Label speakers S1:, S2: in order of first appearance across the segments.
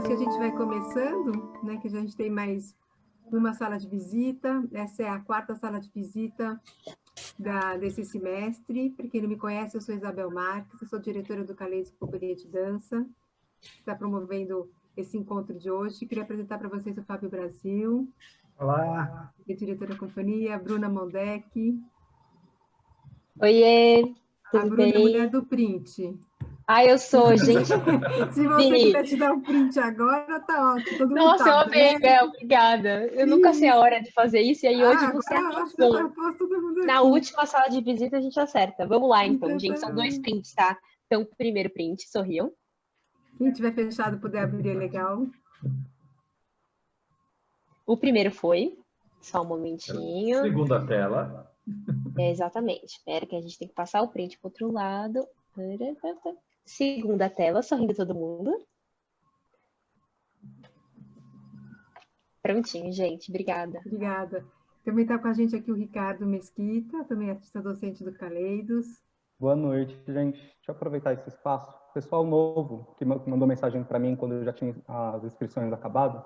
S1: acho que a gente vai começando, né? Que a gente tem mais uma sala de visita. Essa é a quarta sala de visita desse semestre. Para quem não me conhece, eu sou Isabel Marques, eu sou diretora do Caleidos Companhia de Dança, que está promovendo esse encontro de hoje. Queria apresentar para vocês o Fábio Brasil.
S2: Olá.
S1: Que é diretora da companhia, a Bruna Mondec.
S3: Oiê,
S1: A
S3: tudo
S1: Bruna é a mulher
S3: bem?
S1: do print.
S3: Eu sou, gente.
S1: Se você quiser te dar um print agora, tá ótimo. Todo mundo
S3: Nossa, eu
S1: tá
S3: amei,
S1: vendo.
S3: Bel, obrigada. Eu nunca sei a hora de fazer isso, e aí hoje você
S1: Agora eu acho que já
S3: arrasou.
S1: posso todo mundo aqui.
S3: Na última sala de visita a gente acerta. Vamos lá, então,
S1: Então,
S3: gente. São 2 prints, tá? Então, primeiro print, sorriam.
S1: Quem tiver fechado puder abrir é legal.
S3: O primeiro foi. Só um momentinho.
S2: Segunda tela.
S3: Exatamente. Espera que a gente tem que passar o print para outro lado. Segunda tela, sorrindo todo mundo. Prontinho, gente. Obrigada.
S1: Obrigada. Também está com a gente aqui o Ricardo Mesquita, também artista docente do Caleidos.
S4: Boa noite, gente. Deixa eu aproveitar esse espaço. Pessoal novo que mandou mensagem para mim quando eu já tinha as inscrições acabado,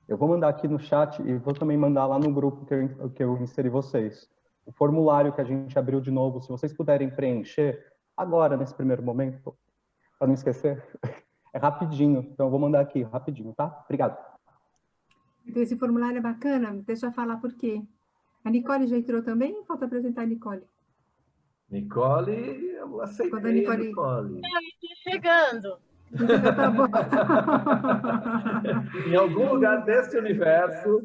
S4: eu vou mandar aqui no chat e vou também mandar lá no grupo que eu inseri vocês. O formulário que a gente abriu de novo, se vocês puderem preencher agora, nesse primeiro momento, para não esquecer, é rapidinho. Então, eu vou mandar aqui rapidinho, tá? Obrigado.
S1: Então, esse formulário é bacana, deixa eu falar por quê. A Nicole já entrou também? Falta apresentar a Nicole.
S2: Nicole, eu aceitei
S1: Quando a Nicole...
S2: Nicole.
S5: Chegando.
S1: Então, tá bom.
S2: Em algum lugar desse universo.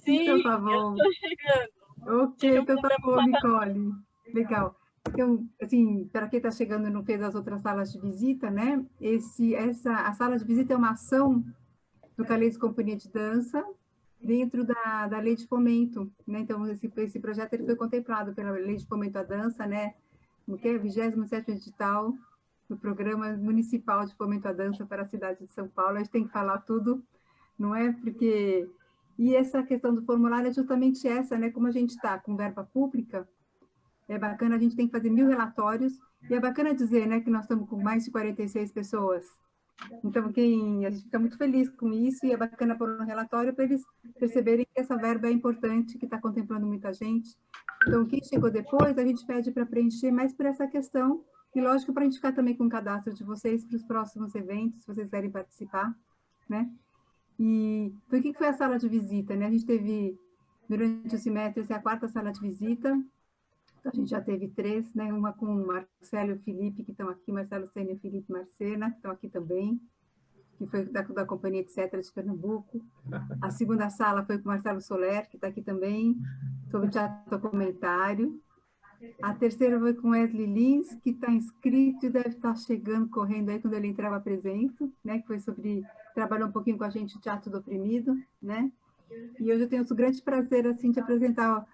S5: Sim,
S1: então, tá bom.
S5: eu estou chegando.
S1: Ok, então tá bom, Nicole. Legal. Então, assim, para quem está chegando e não fez as outras salas de visita, né? A sala de visita é uma ação do Caleidos Companhia de Dança dentro da Lei de Fomento, né? Então, esse projeto ele foi contemplado pela Lei de Fomento à Dança, né? No que é 27º edital do Programa Municipal de Fomento à Dança para a cidade de São Paulo. A gente tem que falar tudo, não é? Porque... E essa questão do formulário é justamente essa, né? Como a gente está com verba pública, é bacana, a gente tem que fazer 1000 relatórios, e é bacana dizer, né, que nós estamos com mais de 46 pessoas. Então, a gente fica muito feliz com isso, e é bacana pôr um relatório para eles perceberem que essa verba é importante, que está contemplando muita gente. Então, quem chegou depois, a gente pede para preencher mais por essa questão, e lógico, para a gente ficar também com o cadastro de vocês para os próximos eventos, se vocês quiserem participar, né? Então, o que foi a sala de visita, né? A gente teve, durante o semestre, essa é a quarta sala de visita. Então, a gente já teve 3, né? Uma com o Marcelo e o Felipe, que estão aqui, Marcelo Sênio e Felipe Marcena, que estão aqui também, que foi da Companhia Etc. de Pernambuco. A segunda sala foi com o Marcelo Soler, que está aqui também, sobre teatro documentário. A terceira foi com Wesley Lins, que está inscrito e deve estar chegando, correndo aí, quando ele entrar eu apresento, né? Que foi trabalhou um pouquinho com a gente o Teatro do Oprimido, né? E hoje eu tenho o grande prazer, assim, de apresentar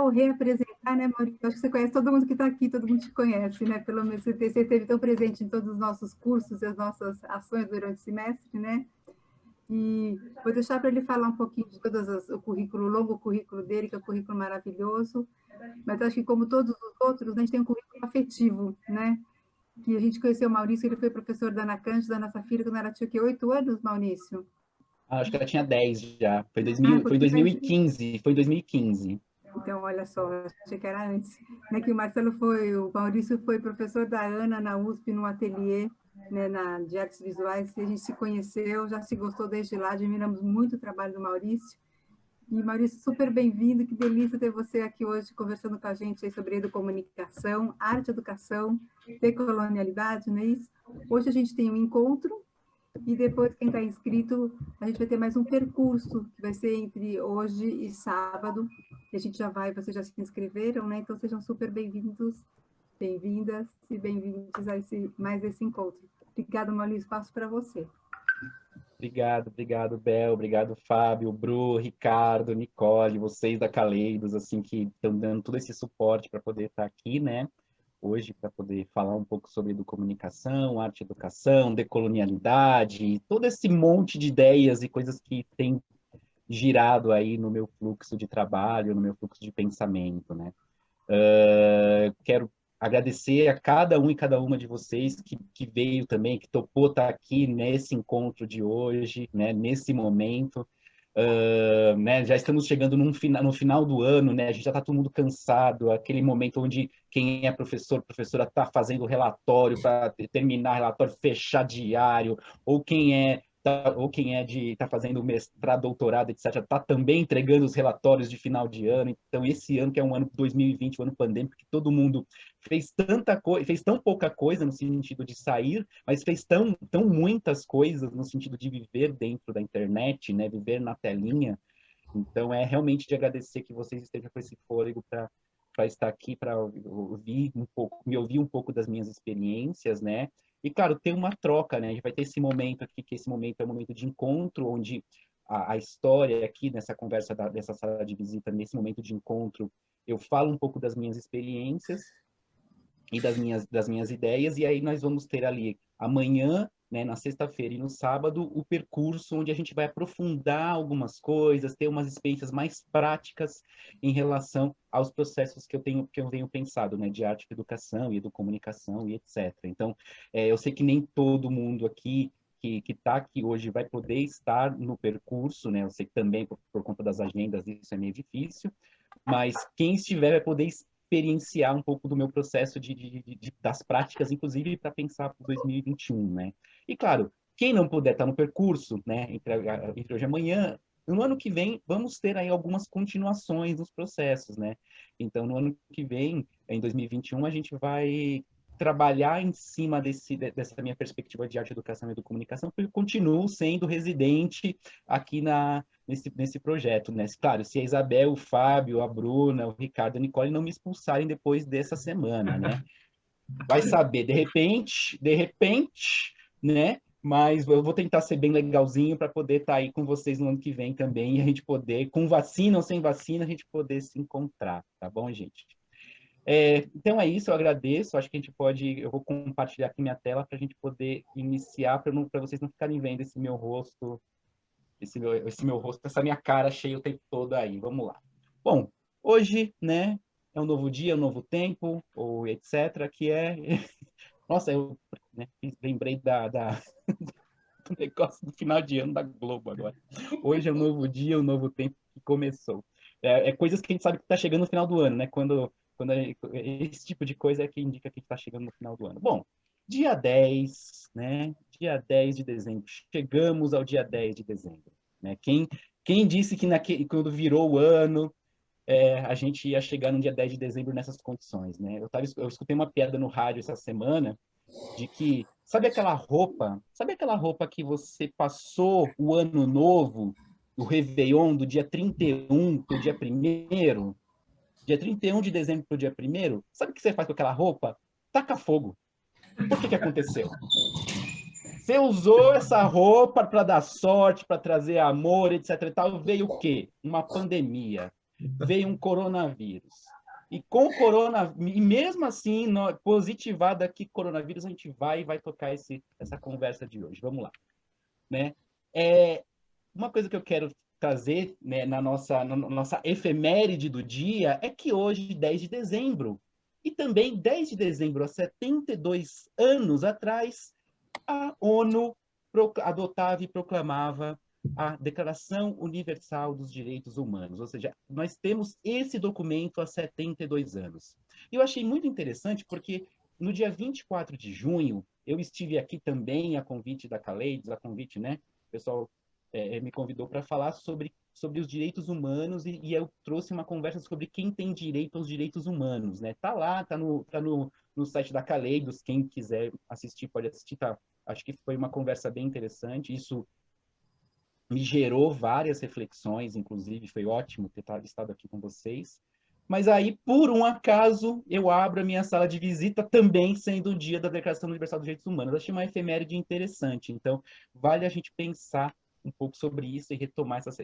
S1: ou reapresentar, né, Maurício? Acho que você conhece todo mundo que está aqui, todo mundo te conhece, né? Pelo menos você esteve tão presente em todos os nossos cursos e as nossas ações durante o semestre, né? E vou deixar para ele falar um pouquinho de o longo currículo dele, que é um currículo maravilhoso, mas acho que, como todos os outros, a gente tem um currículo afetivo, né? Que a gente conheceu o Maurício, ele foi professor da Ana Cândida, da nossa filha, quando ela tinha, 8 anos, Maurício?
S6: Acho que ela tinha 10 já. Foi 2015. Foi 2015.
S1: Então, olha só, achei que era antes. Né, que o Maurício foi professor da Ana na USP, num ateliê, né, de artes visuais, e a gente se conheceu, já se gostou desde lá, admiramos muito o trabalho do Maurício. E, Maurício, super bem-vindo, que delícia ter você aqui hoje conversando com a gente aí sobre educomunicação, arte, educação, decolonialidade, não é isso? Hoje a gente tem um encontro, e depois, quem está inscrito, a gente vai ter mais um percurso, que vai ser entre hoje e sábado, e a gente vocês já se inscreveram, né? Então, sejam super bem-vindos, bem-vindas e bem-vindos a mais esse encontro. Obrigada, Maurício, passo para você.
S6: Obrigado, Bel, obrigado, Fábio, Bru, Ricardo, Nicole, vocês da Caleidos, assim, que estão dando todo esse suporte para poder estar aqui, né? Hoje, para poder falar um pouco sobre educomunicação, arte e educação, decolonialidade, todo esse monte de ideias e coisas que tem girado aí no meu fluxo de trabalho, no meu fluxo de pensamento, né? Quero agradecer a cada um e cada uma de vocês que veio também, que topou estar aqui nesse encontro de hoje, né, nesse momento. Né, já estamos chegando no final do ano, né, a gente já está todo mundo cansado, aquele momento onde quem é professor, professora está fazendo relatório para terminar relatório, fechar diário, ou quem é está fazendo mestrado, doutorado, etc., está também entregando os relatórios de final de ano. Então, esse ano, que é um ano 2020, um ano pandêmico, que todo mundo fez tão pouca coisa no sentido de sair, mas fez tão muitas coisas no sentido de viver dentro da internet, né? Viver na telinha. Então, é realmente de agradecer que vocês estejam com esse fôlego para estar aqui, para me ouvir um pouco das minhas experiências, né? E, claro, tem uma troca, né? A gente vai ter esse momento aqui, que esse momento é um momento de encontro, onde a história aqui, nessa conversa dessa sala de visita, nesse momento de encontro, eu falo um pouco das minhas experiências e das minhas ideias, e aí nós vamos ter ali amanhã, né, na sexta-feira e no sábado, o percurso onde a gente vai aprofundar algumas coisas, ter umas experiências mais práticas em relação aos processos que eu venho pensado, né, de arte, educação e educomunicação e etc. Então, eu sei que nem todo mundo aqui que está aqui hoje vai poder estar no percurso, né? Eu sei que também por conta das agendas isso é meio difícil, mas quem estiver vai poder experienciar um pouco do meu processo das práticas, inclusive para pensar para 2021, né? E claro, quem não puder estar no percurso, né, entre hoje e amanhã, no ano que vem vamos ter aí algumas continuações dos processos, né? Então, no ano que vem, em 2021, a gente vai trabalhar em cima dessa minha perspectiva de arte, educação e comunicação, porque eu continuo sendo residente aqui nesse projeto, né? Claro, se a Isabel, o Fábio, a Bruna, o Ricardo e a Nicole não me expulsarem depois dessa semana, né? Vai saber, de repente, né? Mas eu vou tentar ser bem legalzinho para poder estar aí com vocês no ano que vem também, e a gente poder, com vacina ou sem vacina, a gente poder se encontrar, tá bom, gente? Então é isso, eu agradeço. Acho que a gente eu vou compartilhar aqui minha tela para a gente poder iniciar, para vocês não ficarem vendo esse meu rosto, essa minha cara cheia o tempo todo aí. Vamos lá. Bom, hoje, né, é um novo dia, um novo tempo, ou etc., que é... Nossa, eu, né, lembrei do negócio do final de ano da Globo agora. Hoje é um novo dia, um novo tempo que começou. Coisas que a gente sabe que está chegando no final do ano, né? Quando esse tipo de coisa é que indica que está chegando no final do ano. Bom, dia 10, né? Dia 10 de dezembro. Chegamos ao dia 10 de dezembro. Né? Quem disse que quando virou o ano, a gente ia chegar no dia 10 de dezembro nessas condições, né? Eu escutei uma piada no rádio essa semana de que, sabe aquela roupa que você passou o ano novo, o Réveillon, do dia 31 para o dia 1º, dia 31 de dezembro para o dia 1º, sabe o que você faz com aquela roupa? Taca fogo. Por que aconteceu? Você usou essa roupa para dar sorte, para trazer amor, etc. e tal, veio o quê? Uma pandemia. Veio um coronavírus. E com o coronavírus, e mesmo assim, positivado aqui coronavírus, a gente vai tocar essa conversa de hoje. Vamos lá. Né? Uma coisa que eu quero trazer, né, na nossa efeméride do dia é que hoje, 10 de dezembro, e também 10 de dezembro, há 72 anos atrás, a ONU adotava e proclamava a Declaração Universal dos Direitos Humanos, ou seja, nós temos esse documento há 72 anos. E eu achei muito interessante porque no dia 24 de junho, eu estive aqui também a convite da Caleidos, né? O pessoal me convidou para falar sobre os direitos humanos e eu trouxe uma conversa sobre quem tem direito aos direitos humanos, né? Tá lá, tá no site da Caleidos, quem quiser assistir pode assistir, tá? Acho que foi uma conversa bem interessante, isso me gerou várias reflexões, inclusive foi ótimo ter estado aqui com vocês. Mas aí, por um acaso, eu abro a minha sala de visita também sendo o dia da Declaração Universal dos Direitos Humanos. Achei uma efeméride interessante, então vale a gente pensar um pouco sobre isso e retomar essa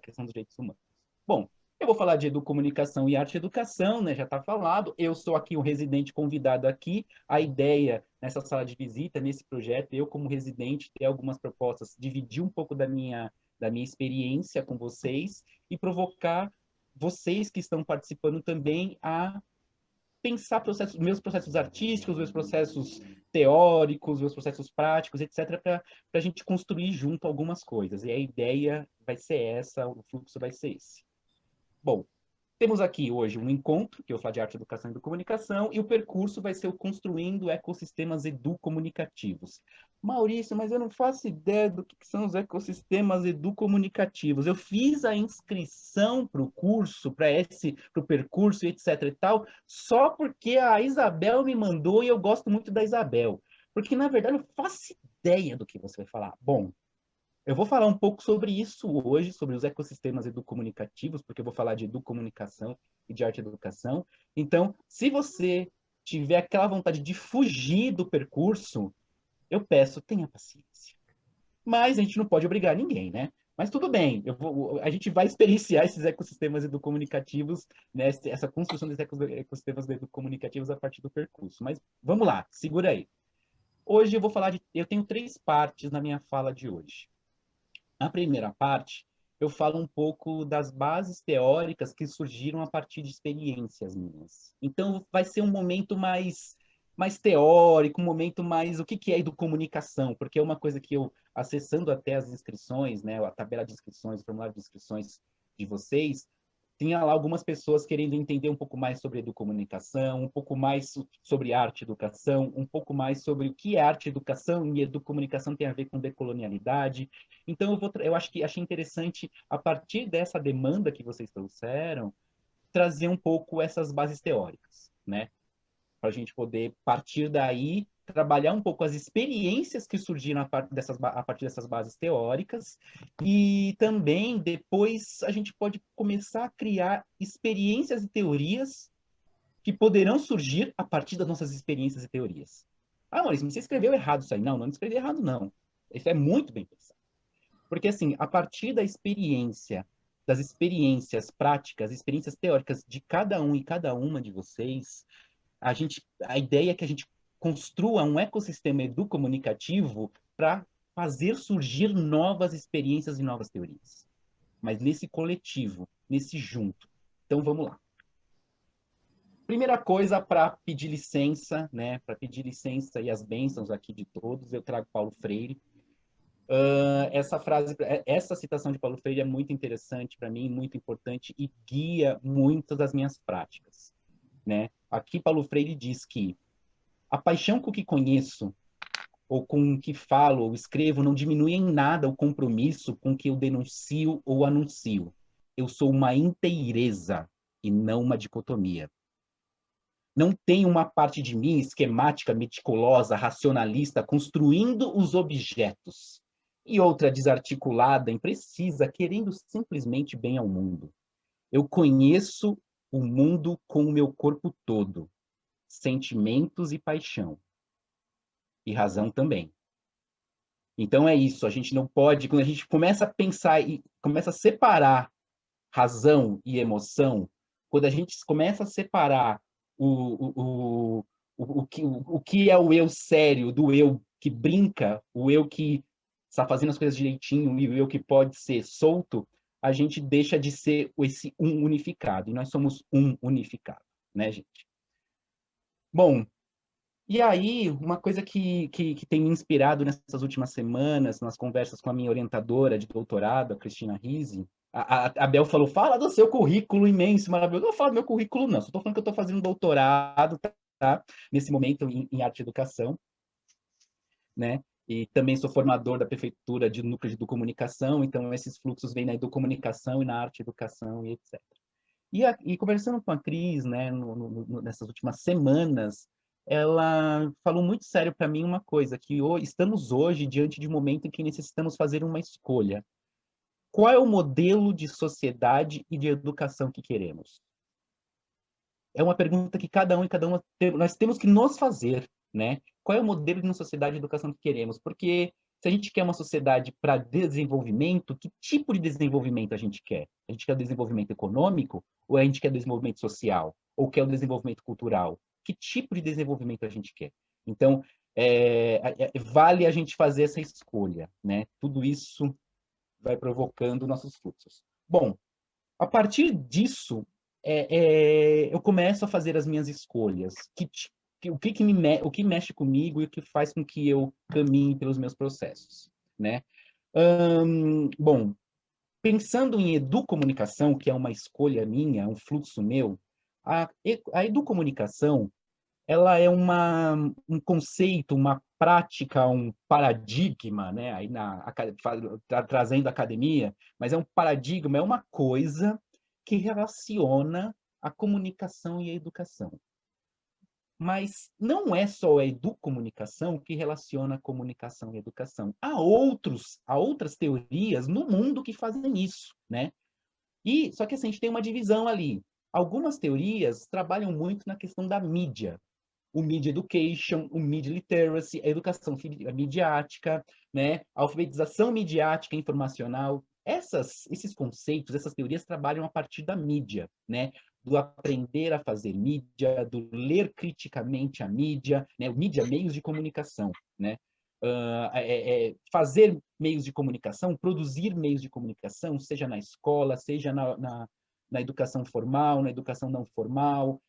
S6: questão dos direitos humanos. Bom, eu vou falar de educomunicação e arte-educação, né? Já está falado. Eu sou aqui um residente convidado aqui. A ideia nessa sala de visita, nesse projeto, eu como residente, ter algumas propostas, dividir um pouco da minha experiência com vocês e provocar vocês que estão participando também a pensar meus processos artísticos, meus processos teóricos, meus processos práticos, etc., para a gente construir junto algumas coisas. E a ideia vai ser essa, o fluxo vai ser esse. Bom, temos aqui hoje um encontro, que eu vou falar de arte, educação e educomunicação, e o percurso vai ser o Construindo Ecossistemas Educomunicativos. Maurício, mas eu não faço ideia do que são os ecossistemas educomunicativos. Eu fiz a inscrição para o curso, para o percurso, etc. e tal, só porque a Isabel me mandou e eu gosto muito da Isabel. Porque, na verdade, eu não faço ideia do que você vai falar. Bom, eu vou falar um pouco sobre isso hoje, sobre os ecossistemas educomunicativos, porque eu vou falar de educomunicação e de arte e educação. Então, se você tiver aquela vontade de fugir do percurso, eu peço, tenha paciência. Mas a gente não pode obrigar ninguém, né? Mas tudo bem, a gente vai experienciar esses ecossistemas educomunicativos, né? Essa construção desses ecossistemas educomunicativos a partir do percurso. Mas vamos lá, segura aí. Hoje eu tenho 3 partes na minha fala de hoje. Na primeira parte, eu falo um pouco das bases teóricas que surgiram a partir de experiências minhas. Então, vai ser um momento mais teórico, um momento mais o que é educomunicação, porque é uma coisa que eu, acessando até as inscrições, né, a tabela de inscrições, o formulário de inscrições de vocês, tinha lá algumas pessoas querendo entender um pouco mais sobre educomunicação, um pouco mais sobre arte e educação, um pouco mais sobre o que é arte e educação, e educomunicação tem a ver com decolonialidade. Então, eu achei interessante, a partir dessa demanda que vocês trouxeram, trazer um pouco essas bases teóricas, né? Para a gente poder, partir daí, trabalhar um pouco as experiências que surgiram a partir dessas bases teóricas, e também, depois, a gente pode começar a criar experiências e teorias que poderão surgir a partir das nossas experiências e teorias. Ah, Maurício, você escreveu errado isso aí. Não, não escrevi errado, não. Isso é muito bem pensado. Porque, assim, a partir da experiência, das experiências práticas, experiências teóricas de cada um e cada uma de vocês, a ideia é que a gente construa um ecossistema educomunicativo para fazer surgir novas experiências e novas teorias. Mas nesse coletivo, nesse junto. Então, vamos lá. Primeira coisa, para pedir licença, né? Para pedir licença e as bênçãos aqui de todos, eu trago Paulo Freire. Essa citação de Paulo Freire é muito interessante para mim, muito importante e guia muitas das minhas práticas, né? Aqui Paulo Freire diz que a paixão com que conheço, ou com o que falo ou escrevo, não diminui em nada o compromisso com que eu denuncio ou anuncio. Eu sou uma inteireza e não uma dicotomia. Não tem uma parte de mim esquemática, meticulosa, racionalista, construindo os objetos, e outra desarticulada, imprecisa, querendo simplesmente bem ao mundo. Eu conheço o mundo com o meu corpo todo, sentimentos e paixão, e razão também. Então é isso, a gente não pode, quando a gente começa a pensar e começa a separar razão e emoção, quando a gente começa a separar o que é o eu sério do eu que brinca, o eu que está fazendo as coisas direitinho e o eu que pode ser solto, a gente deixa de ser esse um unificado, e nós somos um unificado, né, gente? Bom, e aí, uma coisa que tem me inspirado nessas últimas semanas, nas conversas com a minha orientadora de doutorado, a Cristina Rizzi, a Bel falou, fala do seu currículo imenso, maravilhoso. Eu não falo do meu currículo, não, só estou falando que eu estou fazendo um doutorado, tá? Nesse momento, em arte e educação, né? E também sou formador da prefeitura de núcleo de educomunicação, então esses fluxos vêm na educomunicação e na arte e educação e etc. E conversando com a Cris, né, nessas últimas semanas, ela falou muito sério para mim uma coisa, que estamos hoje diante de um momento em que necessitamos fazer uma escolha. Qual é o modelo de sociedade e de educação que queremos? É uma pergunta que cada um e cada uma nós temos que nos fazer, né? Qual é o modelo de sociedade e educação que queremos? Porque se a gente quer uma sociedade para desenvolvimento, que tipo de desenvolvimento a gente quer? A gente quer o desenvolvimento econômico? Ou a gente quer o desenvolvimento social? Ou quer o desenvolvimento cultural? Que tipo de desenvolvimento a gente quer? Então, vale a gente fazer essa escolha, né? Tudo isso vai provocando nossos fluxos. Bom, a partir disso, eu começo a fazer as minhas escolhas. O que mexe comigo e o que faz com que eu caminhe pelos meus processos, né? Bom, pensando em educomunicação, que é uma escolha minha, um fluxo meu, a educomunicação, ela é um conceito, uma prática, um paradigma, né? Aí trazendo a academia, mas é um paradigma, é uma coisa que relaciona a comunicação e a educação. Mas não é só a educomunicação que relaciona a comunicação e a educação. Há outras teorias no mundo que fazem isso, né? Só que assim, a gente tem uma divisão ali. Algumas teorias trabalham muito na questão da mídia. O media education, o media literacy, a educação midiática, né? A alfabetização midiática informacional. Esses conceitos, essas teorias trabalham a partir da mídia, né? Do aprender a fazer mídia, do ler criticamente a mídia, né? O mídia, meios de comunicação, né? Fazer meios de comunicação, produzir meios de comunicação, seja na escola, seja na educação formal, na educação não formal,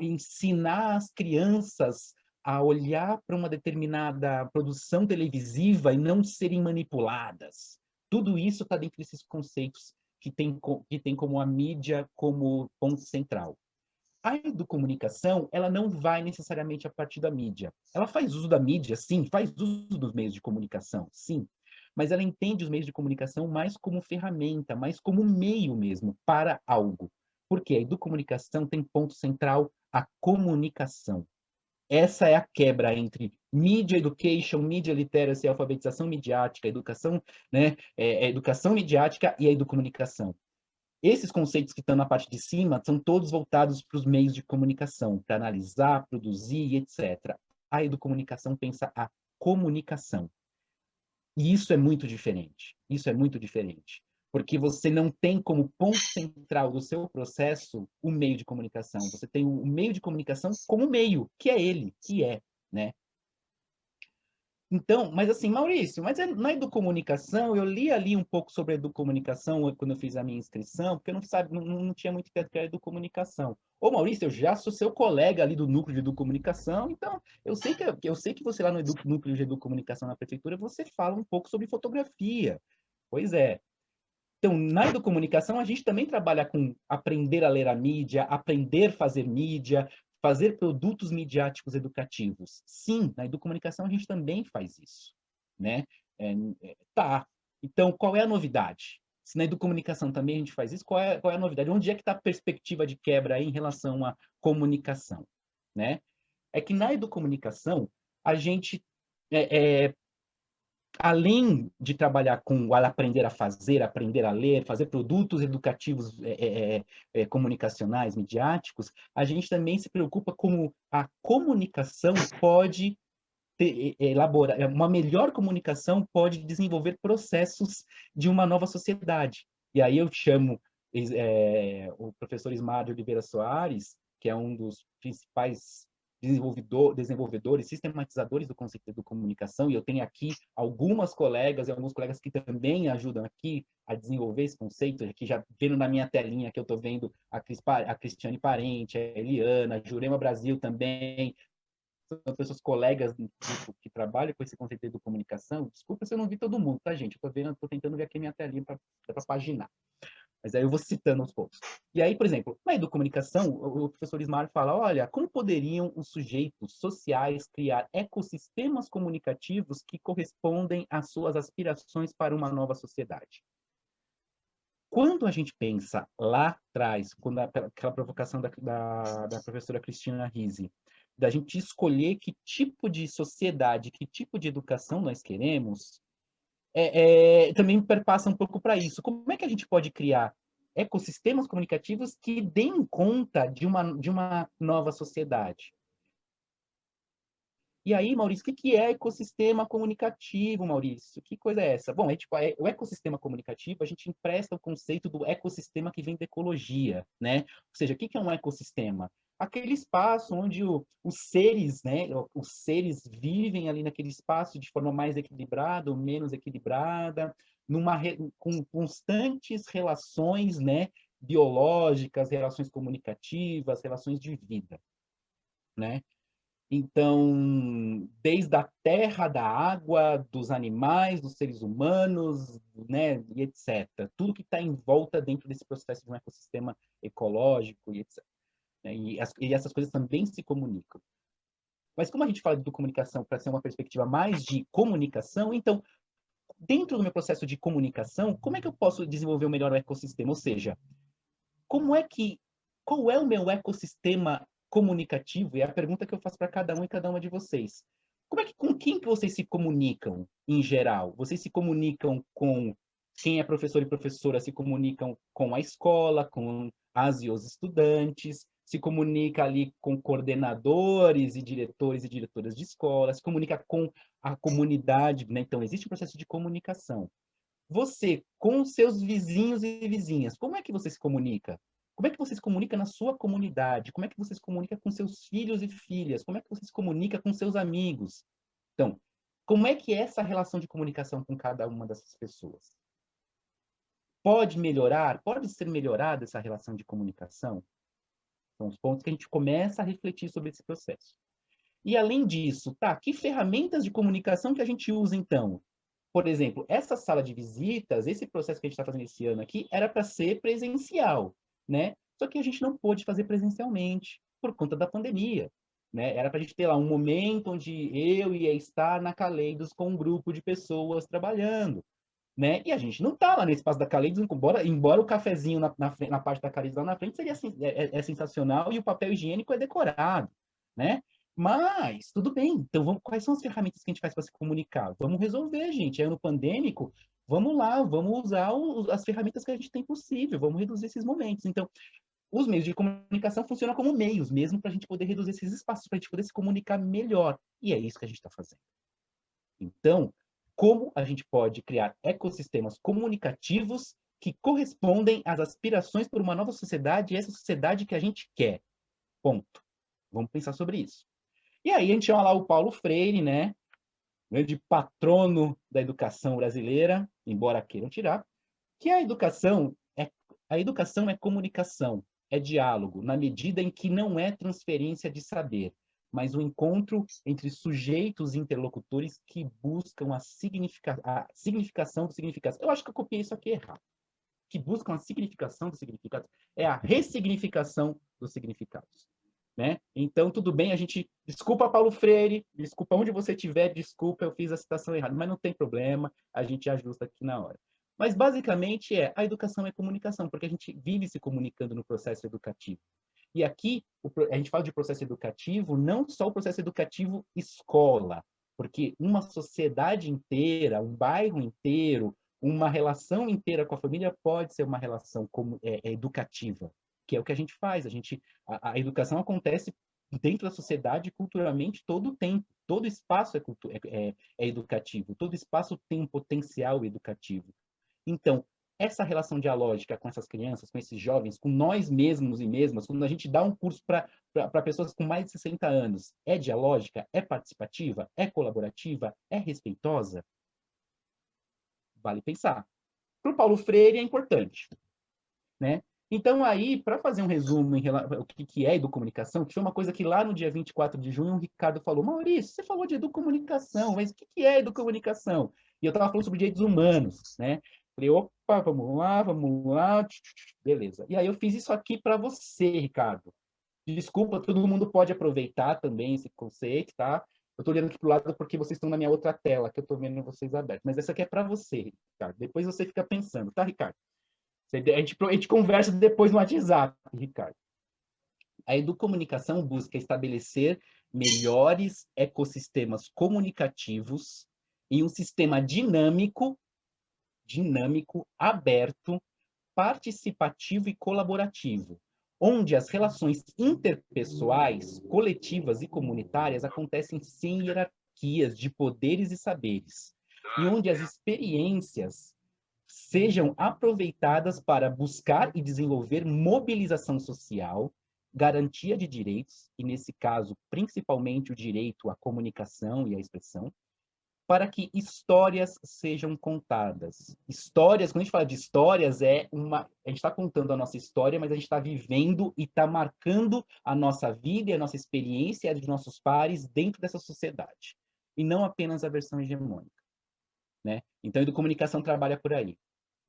S6: ensinar as crianças a olhar para uma determinada produção televisiva e não serem manipuladas. Tudo isso está dentro desses conceitos que tem como a mídia como ponto central. A educomunicação, ela não vai necessariamente a partir da mídia. Ela faz uso da mídia, sim, faz uso dos meios de comunicação, sim, mas ela entende os meios de comunicação mais como ferramenta, mais como meio mesmo para algo. Porque a educomunicação tem ponto central a comunicação. Essa é a quebra entre media education, media literacy, alfabetização midiática, educação, né, educação midiática e a educomunicação. Esses conceitos que estão na parte de cima são todos voltados para os meios de comunicação, para analisar, produzir, etc. A educomunicação pensa a comunicação. E isso é muito diferente. Isso é muito diferente. Porque você não tem como ponto central do seu processo o meio de comunicação. Você tem o meio de comunicação como meio, que é ele, que é, né? Então, mas assim, Maurício, mas na educomunicação, eu li ali um pouco sobre a educomunicação quando eu fiz a minha inscrição, porque eu não tinha muito ideia do que era educomunicação. Ô, Maurício, eu já sou seu colega ali do núcleo de educomunicação, então eu sei que você lá no núcleo de educomunicação na prefeitura, você fala um pouco sobre fotografia. Pois é. Então, na educomunicação, a gente também trabalha com aprender a ler a mídia, aprender a fazer mídia, fazer produtos midiáticos educativos. Sim, na educomunicação a gente também faz isso, né? Tá. Então, qual é a novidade? Se na educomunicação também a gente faz isso, qual é a novidade? Onde é que está a perspectiva de quebra aí em relação à comunicação, né? É que na educomunicação, a gente além de trabalhar com aprender a fazer, aprender a ler, fazer produtos educativos comunicacionais, midiáticos, a gente também se preocupa como a comunicação pode elaborar, uma melhor comunicação pode desenvolver processos de uma nova sociedade. E aí eu chamo o professor Ismar de Oliveira Soares, que é um dos principais desenvolvedores, sistematizadores do conceito de comunicação, e eu tenho aqui alguns colegas que também ajudam aqui a desenvolver esse conceito, aqui já vendo na minha telinha que eu estou vendo a Cristiane Parente, a Eliana, a Jurema Brasil também, são pessoas colegas que trabalham com esse conceito de comunicação. Desculpa se eu não vi todo mundo, tá, gente? Eu estou tentando ver aqui minha telinha para paginar. Mas aí eu vou citando aos poucos. E aí, por exemplo, na educomunicação, o professor Ismar fala, olha, como poderiam os sujeitos sociais criar ecossistemas comunicativos que correspondem às suas aspirações para uma nova sociedade? Quando a gente pensa lá atrás, quando aquela provocação da professora Cristina Risi, da gente escolher que tipo de sociedade, que tipo de educação nós queremos, também perpassa um pouco para isso. Como é que a gente pode criar ecossistemas comunicativos que deem conta de uma nova sociedade? E aí, Maurício, o que é ecossistema comunicativo, Maurício? Que coisa é essa? Bom, o ecossistema comunicativo, a gente empresta o conceito do ecossistema que vem da ecologia, né? Ou seja, o que é um ecossistema? Aquele espaço onde os seres, né, os seres vivem ali naquele espaço de forma mais equilibrada ou menos equilibrada, com constantes relações, né, biológicas, relações comunicativas, relações de vida, né? Então, desde a terra, da água, dos animais, dos seres humanos, né, e etc. Tudo que está em volta dentro desse processo de um ecossistema ecológico e etc. E essas coisas também se comunicam. Mas como a gente fala de comunicação para ser uma perspectiva mais de comunicação, então, dentro do meu processo de comunicação, como é que eu posso desenvolver melhor o ecossistema? Ou seja, qual é o meu ecossistema comunicativo? E é a pergunta que eu faço para cada um e cada uma de vocês. Com quem que vocês se comunicam em geral? Vocês se comunicam com quem é professor e professora, se comunicam com a escola, com as e os estudantes, se comunica ali com coordenadores e diretoras de escola, se comunica com a comunidade, né? Então, existe um processo de comunicação. Você, com seus vizinhos e vizinhas, como é que você se comunica? Como é que você se comunica na sua comunidade? Como é que você se comunica com seus filhos e filhas? Como é que você se comunica com seus amigos? Então, como é que é essa relação de comunicação com cada uma dessas pessoas? Pode melhorar? Pode ser melhorada essa relação de comunicação? São os pontos que a gente começa a refletir sobre esse processo. E além disso, tá, que ferramentas de comunicação que a gente usa então? Por exemplo, essa sala de visitas, esse processo que a gente está fazendo esse ano aqui, era para ser presencial, né? Só que a gente não pôde fazer presencialmente por conta da pandemia, né? Era para a gente ter lá um momento onde eu ia estar na Caleidos com um grupo de pessoas trabalhando, né? E a gente não está lá no espaço da Caleidos, embora o cafezinho na parte da Caleidos lá na frente seria sensacional e o papel higiênico é decorado, né? Mas, tudo bem. Então, quais são as ferramentas que a gente faz para se comunicar? Vamos resolver, gente. É ano pandêmico, vamos lá, vamos usar as ferramentas que a gente tem possível, vamos reduzir esses momentos. Então, os meios de comunicação funcionam como meios mesmo para a gente poder reduzir esses espaços, para a gente poder se comunicar melhor. E é isso que a gente está fazendo. Então, como a gente pode criar ecossistemas comunicativos que correspondem às aspirações por uma nova sociedade e essa sociedade que a gente quer? Ponto. Vamos pensar sobre isso. E aí a gente chama lá o Paulo Freire, né? Grande patrono da educação brasileira, embora queiram tirar, que a educação é comunicação, é diálogo, na medida em que não é transferência de saber, mas o encontro entre sujeitos e interlocutores que buscam a significação do significado. Eu acho que eu copiei isso aqui errado. Que buscam a significação do significado. É a ressignificação dos significados. Né? Então, tudo bem, desculpa, Paulo Freire, desculpa onde você estiver, desculpa, eu fiz a citação errada, mas não tem problema, a gente ajusta aqui na hora. Mas, basicamente, a educação é comunicação, porque a gente vive se comunicando no processo educativo. E aqui, a gente fala de processo educativo, não só o processo educativo escola, porque uma sociedade inteira, um bairro inteiro, uma relação inteira com a família pode ser uma relação educativa, que é o que a gente faz. A educação acontece dentro da sociedade culturalmente todo o tempo. Todo espaço é educativo, todo espaço tem um potencial educativo. Então, essa relação dialógica com essas crianças, com esses jovens, com nós mesmos e mesmas, quando a gente dá um curso para pessoas com mais de 60 anos, é dialógica, é participativa, é colaborativa, é respeitosa? Vale pensar. Para o Paulo Freire é importante, né? Então, aí, para fazer um resumo em relação ao que é educomunicação, que foi uma coisa que lá no dia 24 de junho o Ricardo falou: Maurício, você falou de educomunicação, mas o que é educomunicação? E eu estava falando sobre direitos humanos, né? Falei, opa, vamos lá, beleza. E aí eu fiz isso aqui para você, Ricardo. Desculpa, todo mundo pode aproveitar também esse conceito, tá? Eu estou olhando aqui para o lado porque vocês estão na minha outra tela, que eu estou vendo vocês abertos. Mas essa aqui é para você, Ricardo. Depois você fica pensando, tá, Ricardo? A gente conversa depois no WhatsApp, Ricardo. A educomunicação busca estabelecer melhores ecossistemas comunicativos em um sistema dinâmico, aberto, participativo e colaborativo, onde as relações interpessoais, coletivas e comunitárias acontecem sem hierarquias de poderes e saberes, e onde as experiências sejam aproveitadas para buscar e desenvolver mobilização social, garantia de direitos, e nesse caso, principalmente o direito à comunicação e à expressão, para que histórias sejam contadas. Histórias, quando a gente fala de histórias, a gente está contando a nossa história, mas a gente está vivendo e está marcando a nossa vida e a nossa experiência e a dos nossos pares dentro dessa sociedade. E não apenas a versão hegemônica, né? Então, a educomunicação trabalha por aí.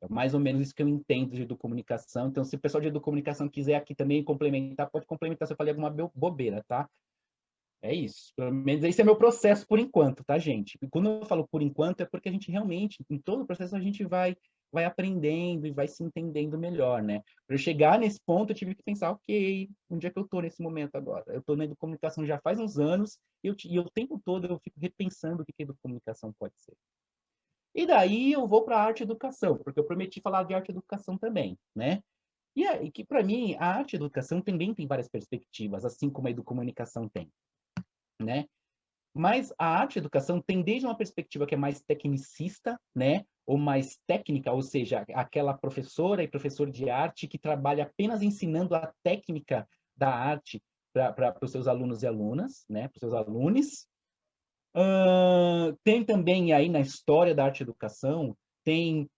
S6: É mais ou menos isso que eu entendo de educomunicação. Então, se o pessoal de educomunicação quiser aqui também complementar, pode complementar se eu falei alguma bobeira, tá? É isso. Pelo menos esse é meu processo por enquanto, tá, gente? E quando eu falo por enquanto, é porque a gente realmente, em todo o processo, a gente vai aprendendo e vai se entendendo melhor, né? Para eu chegar nesse ponto, eu tive que pensar, ok, onde é que eu estou nesse momento agora? Eu estou na educomunicação já faz uns anos e o tempo todo eu fico repensando o que a educomunicação pode ser. E daí eu vou para a arte e educação, porque eu prometi falar de arte e educação também, né? E aí, que para mim, a arte e educação também tem várias perspectivas, assim como a educomunicação tem, né? Mas a arte e educação tem desde uma perspectiva que é mais tecnicista, né? Ou mais técnica, ou seja, aquela professora e professor de arte que trabalha apenas ensinando a técnica da arte para os seus alunos e alunas, né? Para os seus alunos. Tem também aí na história da arte e educação, tem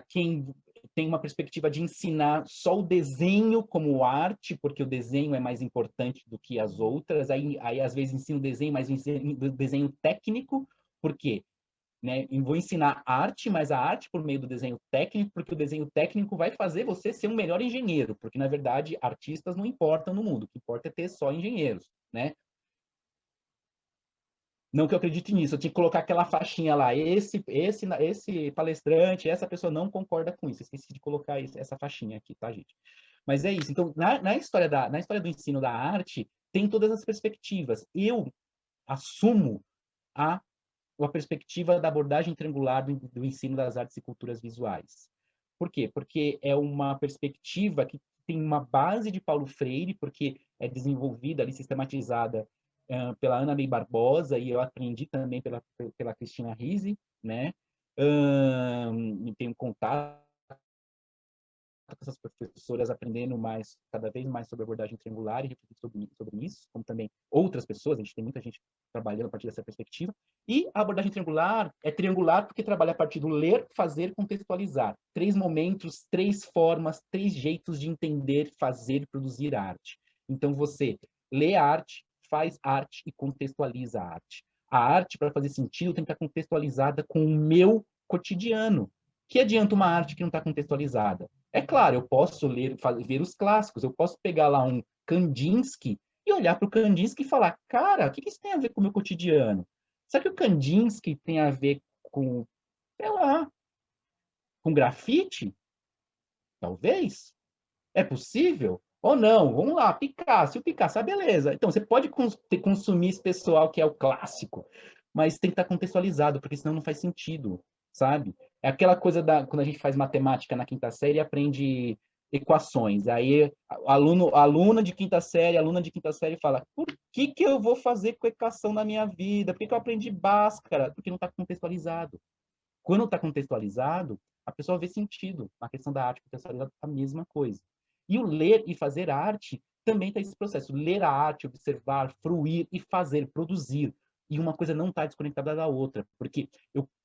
S6: quem tem uma perspectiva de ensinar só o desenho como arte, porque o desenho é mais importante do que as outras, aí às vezes ensina o desenho, mas o desenho técnico, por quê? Né? Eu vou ensinar arte, mas a arte por meio do desenho técnico, porque o desenho técnico vai fazer você ser um melhor engenheiro, porque, na verdade, artistas não importam no mundo, o que importa é ter só engenheiros, né? Não que eu acredite nisso, eu tinha que colocar aquela faixinha lá, esse palestrante, essa pessoa não concorda com isso, esqueci de colocar essa faixinha aqui, tá, gente? Mas é isso, então, na história do ensino da arte, tem todas as perspectivas. Eu assumo a perspectiva da abordagem triangular do ensino das artes e culturas visuais. Por quê? Porque é uma perspectiva que tem uma base de Paulo Freire, porque é desenvolvida ali, sistematizada pela Ana May Barbosa, e eu aprendi também pela Cristina Risi, né? E tenho contato com essas professoras, aprendendo cada vez mais sobre abordagem triangular e refletir sobre isso, como também outras pessoas, a gente tem muita gente trabalhando a partir dessa perspectiva. E a abordagem triangular é triangular porque trabalha a partir do ler, fazer, contextualizar. 3 momentos, 3 formas, 3 jeitos de entender, fazer e produzir arte. Então, você lê a arte, faz arte e contextualiza a arte. A arte, para fazer sentido, tem que estar contextualizada com o meu cotidiano. Que adianta uma arte que não está contextualizada? É claro, eu posso ver os clássicos, eu posso pegar lá um Kandinsky e olhar para o Kandinsky e falar, cara, o que isso tem a ver com o meu cotidiano? Será que o Kandinsky tem a ver com, sei lá, com grafite? Talvez. É possível? Ou não? Vamos lá, Picasso. E o Picasso, beleza. Então, você pode consumir esse pessoal que é o clássico, mas tem que estar contextualizado, porque senão não faz sentido, sabe? É aquela coisa quando a gente faz matemática na 5ª série e aprende equações. Aí, aluna de 5ª série fala, por que eu vou fazer com equação na minha vida? Por que eu aprendi Bhaskara? Porque não está contextualizado. Quando está contextualizado, a pessoa vê sentido. Na questão da arte contextualizada, a mesma coisa. E o ler e fazer arte também tem esse processo. Ler a arte, observar, fruir e fazer, produzir. E uma coisa não está desconectada da outra. Porque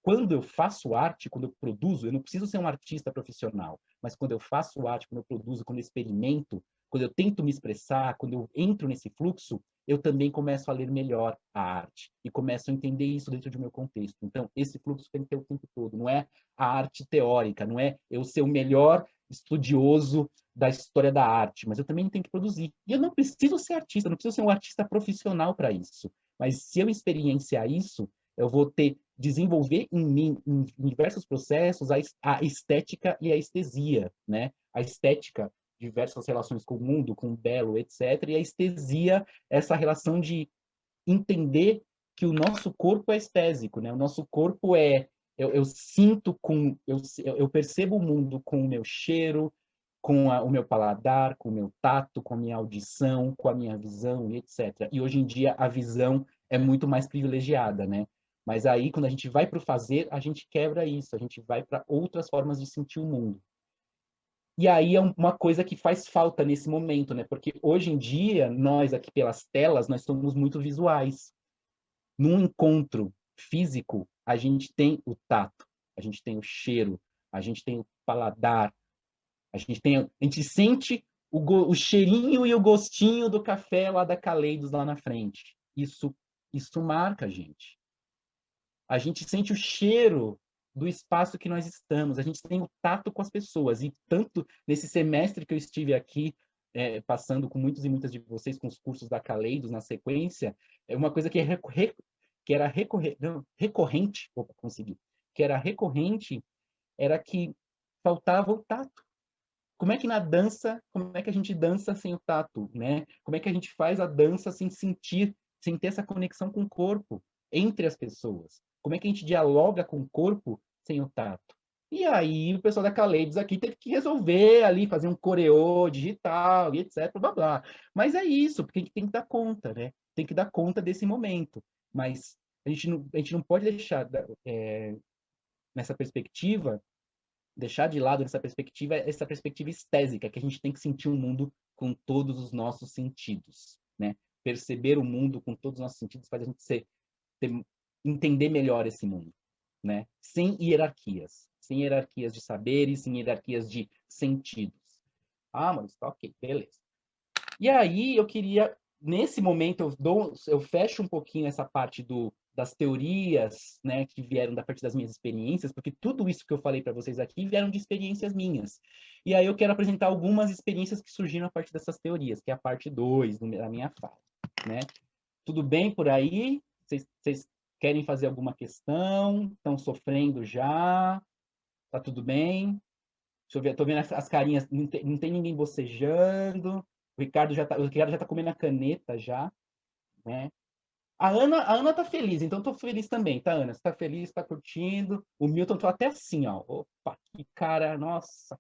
S6: quando eu faço arte, quando eu produzo, eu não preciso ser um artista profissional. Mas quando eu faço arte, quando eu produzo, quando eu experimento, quando eu tento me expressar, quando eu entro nesse fluxo, eu também começo a ler melhor a arte. E começo a entender isso dentro do meu contexto. Então, esse fluxo tem que ter o tempo todo. Não é a arte teórica, não é eu ser o melhor estudioso da história da arte, mas eu também tenho que produzir. E eu não preciso ser artista, não preciso ser um artista profissional para isso. Mas se eu experienciar isso, eu vou desenvolver em mim, em diversos processos, a estética e a estesia, né? A estética, diversas relações com o mundo, com o belo, etc. E a estesia, essa relação de entender que o nosso corpo é estésico, né? O nosso corpo eu sinto eu percebo o mundo com o meu cheiro, com o meu paladar, com o meu tato, com a minha audição, com a minha visão, e etc. E hoje em dia a visão é muito mais privilegiada, né? Mas aí, quando a gente vai para o fazer, a gente quebra isso, a gente vai para outras formas de sentir o mundo. E aí é uma coisa que faz falta nesse momento, né? Porque hoje em dia, nós aqui pelas telas, nós somos muito visuais. Num encontro físico, A gente tem o tato, a gente tem o cheiro, a gente tem o paladar, a gente sente o cheirinho e o gostinho do café lá da Caleidos lá na frente. Isso marca a gente. A gente sente o cheiro do espaço que nós estamos, a gente tem o tato com as pessoas. E tanto nesse semestre que eu estive aqui, passando com muitos e muitas de vocês com os cursos da Caleidos na sequência, é uma coisa que era recorrente, vou conseguir, que era recorrente, era que faltava o tato. Como é que na dança, como é que a gente dança sem o tato, né? Como é que a gente faz a dança sem sentir, sem ter essa conexão com o corpo entre as pessoas? Como é que a gente dialoga com o corpo sem o tato? E aí o pessoal da Caleidos aqui teve que resolver ali, fazer um coreô digital e etc, blá, blá. Mas é isso, porque a gente tem que dar conta, né? Tem que dar conta desse momento. Mas a gente não pode deixar, nessa perspectiva, deixar de lado essa perspectiva estésica, que a gente tem que sentir o mundo com todos os nossos sentidos, né? Perceber o mundo com todos os nossos sentidos faz a gente entender melhor esse mundo, né? Sem hierarquias de saberes, sem hierarquias de sentidos. Ah, mas tá ok, beleza. E aí eu queria, nesse momento, eu fecho um pouquinho essa parte das teorias, né, que vieram da parte das minhas experiências, porque tudo isso que eu falei para vocês aqui vieram de experiências minhas. E aí eu quero apresentar algumas experiências que surgiram a partir dessas teorias, que é a parte 2 da minha fala, né? Tudo bem por aí? Vocês querem fazer alguma questão? Estão sofrendo já? Tá tudo bem? Deixa eu ver, tô vendo as carinhas, não tem ninguém bocejando. O Ricardo já tá comendo a caneta já, né? A Ana tá feliz, então eu tô feliz também, tá, Ana? Você tá feliz, tá curtindo. O Milton tô até assim, ó. Opa, que cara, nossa.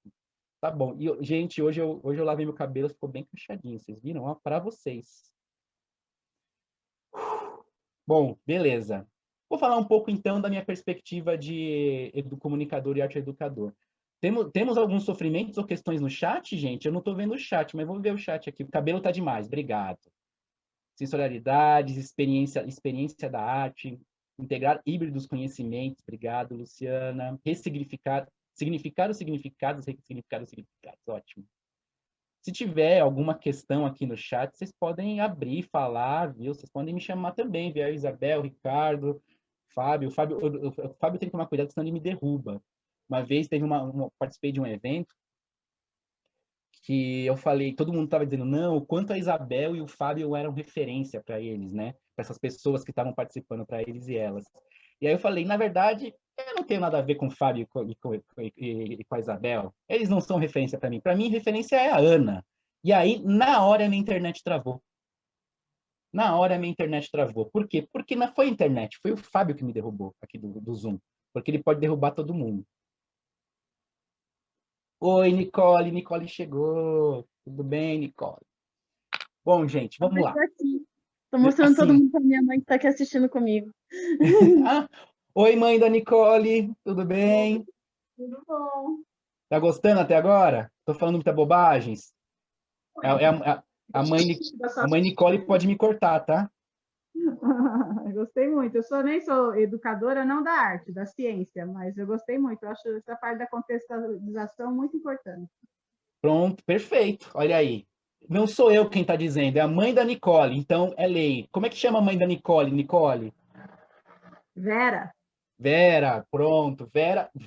S6: Tá bom. E, gente, hoje eu lavei meu cabelo, ficou bem cacheadinho, vocês viram? Ó, para vocês. Bom, beleza. Vou falar um pouco, então, da minha perspectiva de comunicador e arte educador. Temos alguns sofrimentos ou questões no chat, gente? Eu não tô vendo o chat, mas vou ver o chat aqui. O cabelo tá demais, obrigado. Sensorialidades, experiência da arte, integrar híbridos conhecimentos, obrigado, Luciana. Significar os significados, ressignificar os significados, ótimo. Se tiver alguma questão aqui no chat, vocês podem abrir, falar, viu? Vocês podem me chamar também, viu? Isabel, Ricardo, Fábio. O Fábio tem que tomar cuidado, senão ele me derruba. Uma vez participei de um evento que eu falei, todo mundo estava dizendo, não, o quanto a Isabel e o Fábio eram referência para eles, né? Para essas pessoas que estavam participando, para eles e elas. E aí eu falei, na verdade, eu não tenho nada a ver com o Fábio e com a Isabel. Eles não são referência para mim. Para mim, referência é a Ana. E aí, na hora, a minha internet travou. Na hora, a minha internet travou. Por quê? Porque não foi a internet, foi o Fábio que me derrubou aqui do Zoom. Porque ele pode derrubar todo mundo. Oi, Nicole. Nicole chegou. Tudo bem, Nicole? Bom, gente, vamos lá.
S5: Estou mostrando todo mundo para minha mãe que está aqui assistindo comigo.
S6: Oi, mãe da Nicole. Tudo bem?
S5: Tudo bom.
S6: Tá gostando até agora? Tô falando muita bobagens? A mãe Nicole pode me cortar, tá?
S1: Gostei muito. Eu nem sou educadora, não da arte, da ciência, mas eu gostei muito. Eu acho essa parte da contextualização muito importante.
S6: Pronto, perfeito. Olha aí. Não sou eu quem está dizendo, é a mãe da Nicole, então é lei. Como é que chama a mãe da Nicole, Nicole?
S1: Vera.
S6: Vera, pronto. Vera.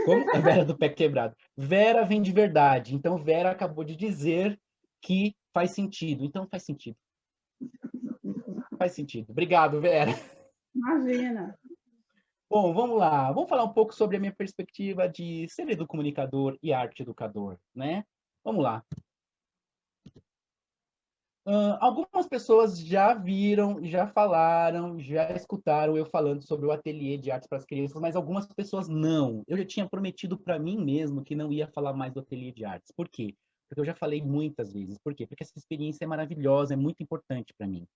S6: Como? A Vera do pé quebrado. Vera vem de verdade. Então, Vera acabou de dizer que faz sentido. Então, faz sentido. Faz sentido. Obrigado, Vera.
S1: Imagina.
S6: Bom, vamos lá. Vamos falar um pouco sobre a minha perspectiva de ser educomunicador e arte educador, né? Vamos lá. Algumas pessoas já viram, já falaram, já escutaram eu falando sobre o ateliê de artes para as crianças, mas algumas pessoas não. Eu já tinha prometido para mim mesmo que não ia falar mais do ateliê de artes. Por quê? Porque eu já falei muitas vezes. Por quê? Porque essa experiência é maravilhosa, é muito importante para mim.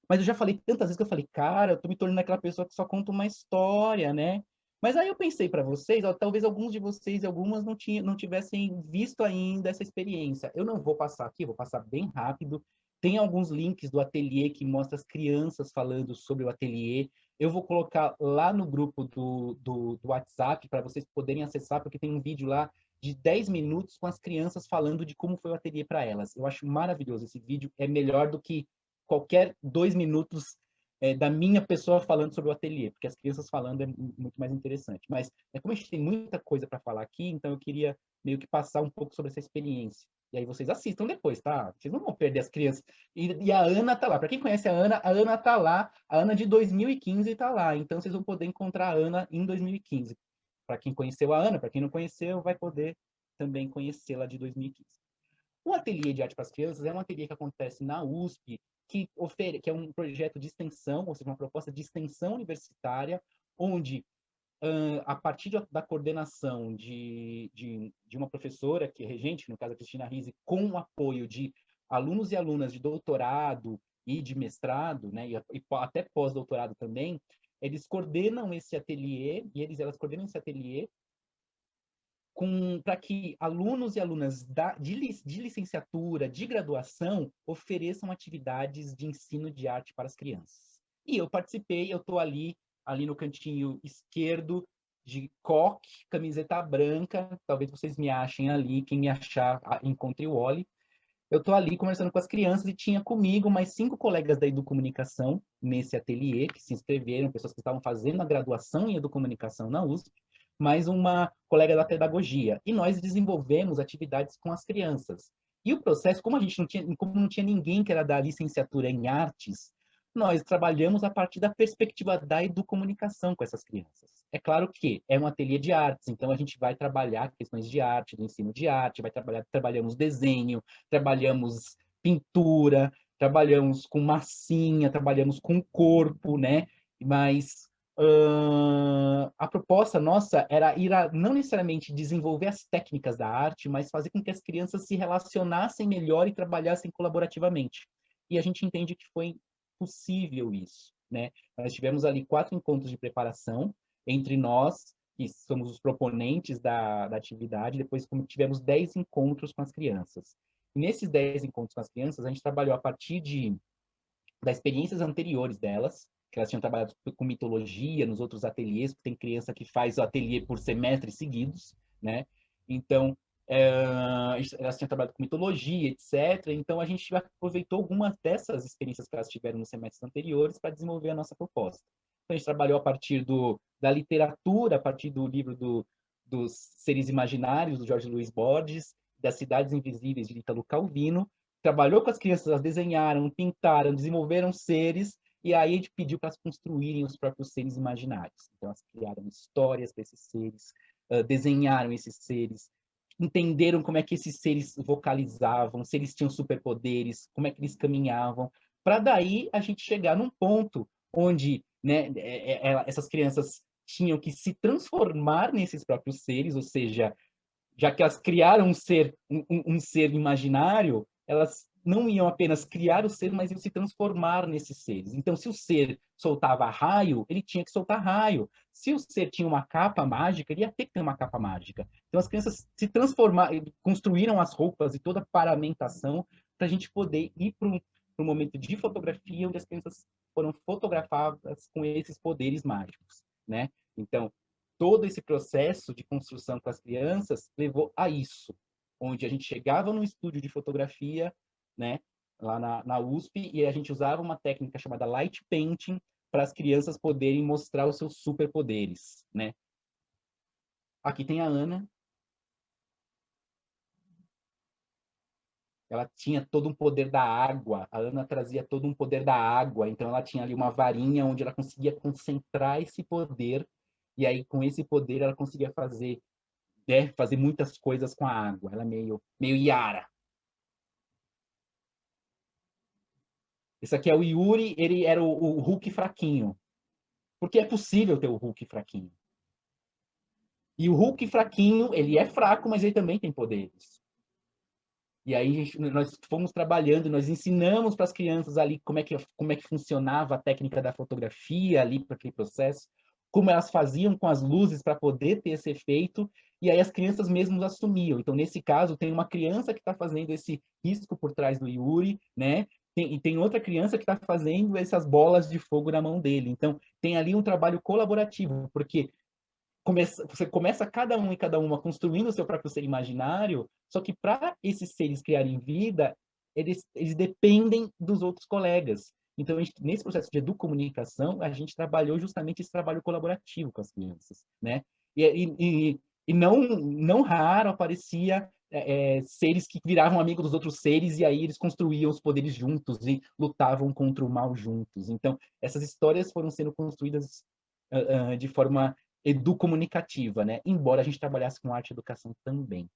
S6: Mas eu já falei tantas vezes que eu falei, cara, eu tô me tornando aquela pessoa que só conta uma história, né? Mas aí eu pensei para vocês, ó, talvez alguns de vocês e algumas não tivessem visto ainda essa experiência. Eu não vou passar aqui, vou passar bem rápido. Tem alguns links do ateliê que mostram as crianças falando sobre o ateliê. Eu vou colocar lá no grupo do WhatsApp para vocês poderem acessar, porque tem um vídeo lá de 10 minutos com as crianças falando de como foi o ateliê para elas. Eu acho maravilhoso esse vídeo, é melhor do que qualquer 2 minutos da minha pessoa falando sobre o ateliê, porque as crianças falando é muito mais interessante. Mas como a gente tem muita coisa para falar aqui, então eu queria meio que passar um pouco sobre essa experiência. E aí vocês assistam depois, tá? Vocês não vão perder as crianças. E a Ana tá lá. Para quem conhece a Ana tá lá. A Ana de 2015 tá lá. Então vocês vão poder encontrar a Ana em 2015. Para quem conheceu a Ana, para quem não conheceu, vai poder também conhecê-la de 2015. O Ateliê de Arte para as Crianças é um ateliê que acontece na USP, que é um projeto de extensão, ou seja, uma proposta de extensão universitária, onde a partir da coordenação de uma professora, que é regente, no caso a Cristina Rizzi, com o apoio de alunos e alunas de doutorado e de mestrado, né, e até pós-doutorado também, eles coordenam esse ateliê, e elas coordenam esse ateliê para que alunos e alunas de licenciatura, de graduação, ofereçam atividades de ensino de arte para as crianças. E eu participei, eu estou ali no cantinho esquerdo, de coque, camiseta branca, talvez vocês me achem ali, quem me achar, encontre o Oli. Eu estou ali conversando com as crianças e tinha comigo mais 5 colegas da Educomunicação nesse ateliê, que se inscreveram, pessoas que estavam fazendo a graduação em Educomunicação na USP, mais uma colega da pedagogia. E nós desenvolvemos atividades com as crianças. E o processo, como não tinha ninguém que era da licenciatura em artes, nós trabalhamos a partir da perspectiva da educomunicação com essas crianças. É claro que é um ateliê de artes, então a gente vai trabalhar questões de arte, do ensino de arte, trabalhamos desenho, trabalhamos pintura, trabalhamos com massinha, trabalhamos com corpo, né? Mas a proposta nossa era não necessariamente desenvolver as técnicas da arte, mas fazer com que as crianças se relacionassem melhor e trabalhassem colaborativamente. E a gente entende que foi possível isso, né? Nós tivemos ali 4 encontros de preparação entre nós, que somos os proponentes da atividade, depois tivemos 10 encontros com as crianças. E nesses 10 encontros com as crianças, a gente trabalhou a partir das experiências anteriores delas, que elas tinham trabalhado com mitologia nos outros ateliês, porque tem criança que faz o ateliê por semestres seguidos, né? Então, elas tinham trabalhado com mitologia, etc. Então, a gente aproveitou algumas dessas experiências que elas tiveram nos semestres anteriores para desenvolver a nossa proposta. Então, a gente trabalhou a partir da literatura, a partir do livro dos Seres Imaginários, do Jorge Luiz Borges, das Cidades Invisíveis, de Ítalo Calvino. Trabalhou com as crianças, elas desenharam, pintaram, desenvolveram seres, e aí a gente pediu para elas construírem os próprios seres imaginários. Então, elas criaram histórias para esses seres, desenharam esses seres, entenderam como é que esses seres vocalizavam, se eles tinham superpoderes, como é que eles caminhavam, para daí a gente chegar num ponto onde, né, essas crianças tinham que se transformar nesses próprios seres, ou seja, já que elas criaram um ser imaginário, elas não iam apenas criar o ser, mas iam se transformar nesses seres. Então, se o ser soltava raio, ele tinha que soltar raio. Se o ser tinha uma capa mágica, ele ia ter que ter uma capa mágica. Então, as crianças se transformaram, construíram as roupas e toda a paramentação para a gente poder ir para um momento de fotografia, onde as crianças foram fotografadas com esses poderes mágicos, né? Então, todo esse processo de construção com as crianças levou a isso, onde a gente chegava no estúdio de fotografia, né, lá na USP, e a gente usava uma técnica chamada light painting para as crianças poderem mostrar os seus superpoderes, né? Aqui tem a Ana. Ela tinha todo um poder da água. A Ana trazia todo um poder da água, então ela tinha ali uma varinha onde ela conseguia concentrar esse poder, e aí com esse poder ela conseguia fazer muitas coisas com a água. Ela é meio Yara. Esse aqui é o Yuri, ele era o Hulk fraquinho. Porque é possível ter o Hulk fraquinho. E o Hulk fraquinho, ele é fraco, mas ele também tem poderes. E aí nós fomos trabalhando, nós ensinamos para as crianças ali como é que funcionava a técnica da fotografia ali para aquele processo, como elas faziam com as luzes para poder ter esse efeito, e aí as crianças mesmas assumiam. Então, nesse caso, tem uma criança que está fazendo esse risco por trás do Yuri, né? tem outra criança que está fazendo essas bolas de fogo na mão dele. Então, tem ali um trabalho colaborativo, porque você começa cada um e cada uma construindo o seu próprio ser imaginário, só que para esses seres criarem vida, eles dependem dos outros colegas. Então, nesse processo de educomunicação, a gente trabalhou justamente esse trabalho colaborativo com as crianças, né? E não raro aparecia seres que viravam amigos dos outros seres e aí eles construíam os poderes juntos e lutavam contra o mal juntos. Então, essas histórias foram sendo construídas de forma educomunicativa, né? Embora a gente trabalhasse com arte e educação também.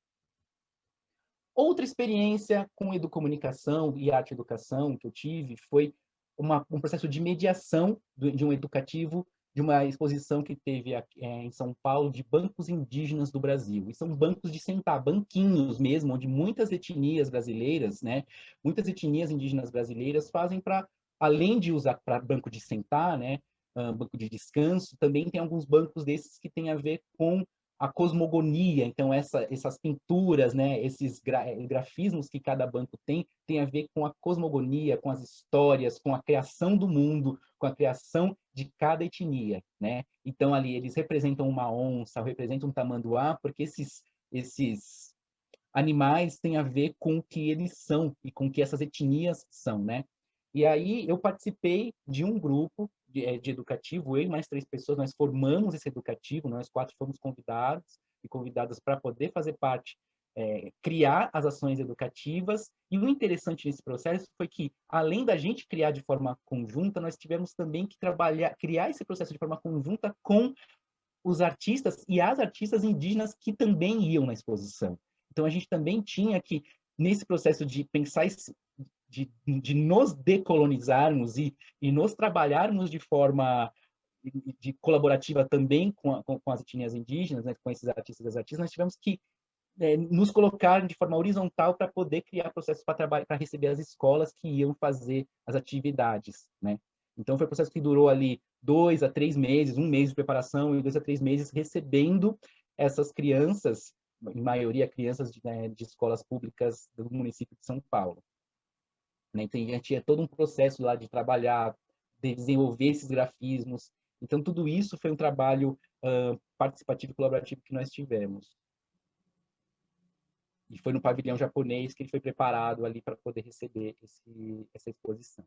S6: Outra experiência com educomunicação e arte e educação que eu tive foi um processo de mediação de um educativo, de uma exposição que teve em São Paulo de bancos indígenas do Brasil. E são bancos de sentar, banquinhos mesmo, onde muitas etnias brasileiras, né, muitas etnias indígenas brasileiras fazem para, além de usar para banco de sentar, né, banco de descanso, também tem alguns bancos desses que têm a ver com a cosmogonia. Então, essas pinturas, né, esses grafismos que cada banco tem a ver com a cosmogonia, com as histórias, com a criação do mundo, com a criação de cada etnia, né? Então, ali, eles representam uma onça, representam um tamanduá, porque esses animais têm a ver com o que eles são e com o que essas etnias são, né? E aí, eu participei de um grupo de educativo, eu e mais 3 pessoas, nós formamos esse educativo, nós 4 fomos convidados e convidadas para poder fazer parte, criar as ações educativas. E o interessante nesse processo foi que, além da gente criar de forma conjunta, nós tivemos também que criar esse processo de forma conjunta com os artistas e as artistas indígenas que também iam na exposição. Então, a gente também tinha que, nesse processo de pensar de nos decolonizarmos e nos trabalharmos de forma colaborativa também com as etnias indígenas, né, com esses artistas e as artistas, nós tivemos que nos colocar de forma horizontal para poder criar processos para receber as escolas que iam fazer as atividades, né? Então, foi um processo que durou ali 2 a 3 meses, 1 mês de preparação e 2 a 3 meses recebendo essas crianças, em maioria crianças de escolas públicas do município de São Paulo. Então, a gente tinha todo um processo lá de trabalhar, de desenvolver esses grafismos. Então, tudo isso foi um trabalho participativo e colaborativo que nós tivemos. E foi no pavilhão japonês que ele foi preparado ali para poder receber essa exposição.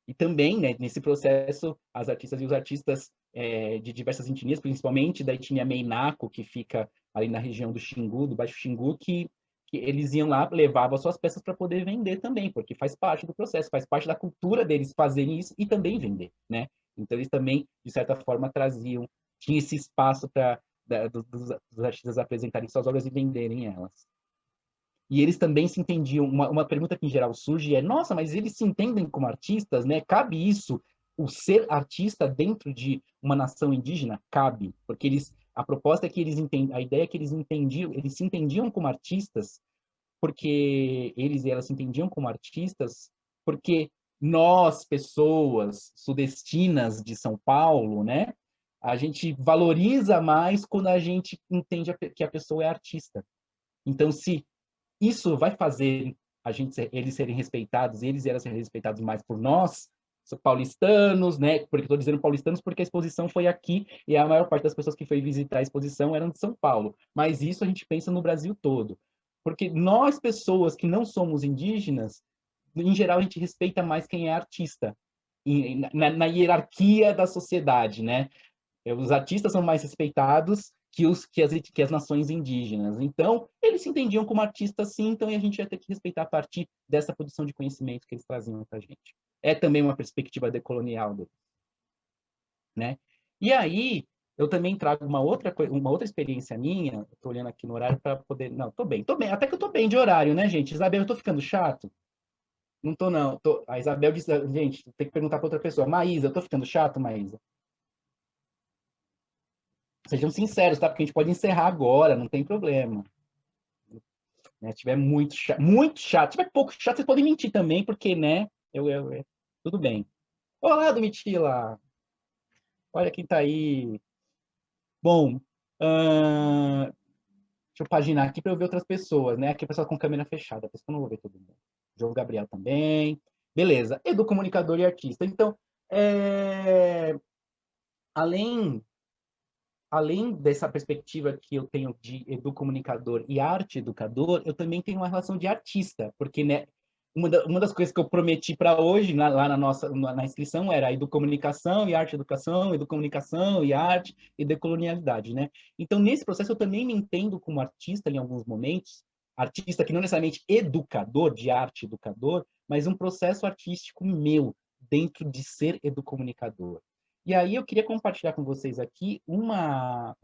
S6: E também, né, nesse processo, as artistas e os artistas de diversas etnias, principalmente da etnia Meinaco, que fica ali na região do Xingu, do Baixo Xingu, que eles iam lá, levavam as suas peças para poder vender também, porque faz parte do processo, faz parte da cultura deles fazerem isso e também vender, né? Então, eles também, de certa forma, tinha esse espaço para dos artistas apresentarem suas obras e venderem elas. E eles também se entendiam. Uma pergunta que em geral surge é: nossa, mas eles se entendem como artistas, né? Cabe isso, o ser artista dentro de uma nação indígena? Cabe, porque a proposta é que a ideia é que eles se entendiam como artistas, porque eles e elas se entendiam como artistas, porque nós, pessoas sudestinas de São Paulo, né? A gente valoriza mais quando a gente entende que a pessoa é artista. Então, se isso vai fazer eles serem respeitados, eles e elas serem respeitados mais por nós, paulistanos, né? Porque estou dizendo paulistanos porque a exposição foi aqui e a maior parte das pessoas que foi visitar a exposição eram de São Paulo. Mas isso a gente pensa no Brasil todo. Porque nós, pessoas que não somos indígenas, em geral, a gente respeita mais quem é artista, na hierarquia da sociedade, né? Os artistas são mais respeitados que as nações indígenas. Então, eles se entendiam como artistas, sim, então a gente ia ter que respeitar a partir dessa produção de conhecimento que eles traziam para a gente. É também uma perspectiva decolonial deles, né? E aí, eu também trago uma outra experiência minha, estou olhando aqui no horário para poder... Não, estou bem, até que eu estou bem de horário, né, gente? Isabel, eu estou ficando chato? Não estou, não. A Isabel disse, gente, tem que perguntar para outra pessoa. Maísa, eu estou ficando chato, Maísa? Sejam sinceros, tá? Porque a gente pode encerrar agora, não tem problema. Se tiver muito chato, se tiver pouco chato, vocês podem mentir também, porque, né? Tudo bem. Olá, Domitila! Olha quem tá aí. Bom, deixa eu paginar aqui para eu ver outras pessoas, né? Aqui o pessoal com câmera fechada, por isso que eu não vou ver todo mundo. João Gabriel também. Beleza. Educomunicador e artista. Então, além dessa perspectiva que eu tenho de educomunicador e arte educador, eu também tenho uma relação de artista, porque, né, uma das coisas que eu prometi para hoje, lá na inscrição, era educomunicação e arte educação, educomunicação e arte e decolonialidade, né? Então, nesse processo, eu também me entendo como artista em alguns momentos, artista que não necessariamente educador, de arte educador, mas um processo artístico meu, dentro de ser educomunicador. E aí eu queria compartilhar com vocês aqui uma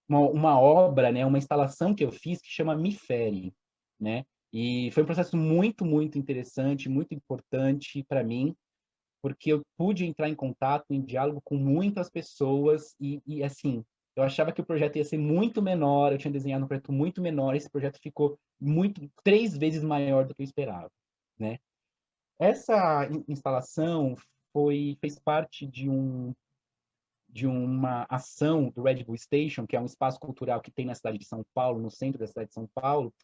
S6: obra, né, uma instalação que eu fiz que chama Me Fere, né? E foi um processo muito, muito interessante, muito importante para mim, porque eu pude entrar em contato, em diálogo com muitas pessoas e assim, eu achava que o projeto ia ser muito menor, eu tinha desenhado um projeto muito menor, esse projeto ficou 3 vezes maior do que eu esperava, né? Essa instalação fez parte de uma ação do Red Bull Station, que é um espaço cultural que tem na cidade de São Paulo, no centro da cidade de São Paulo,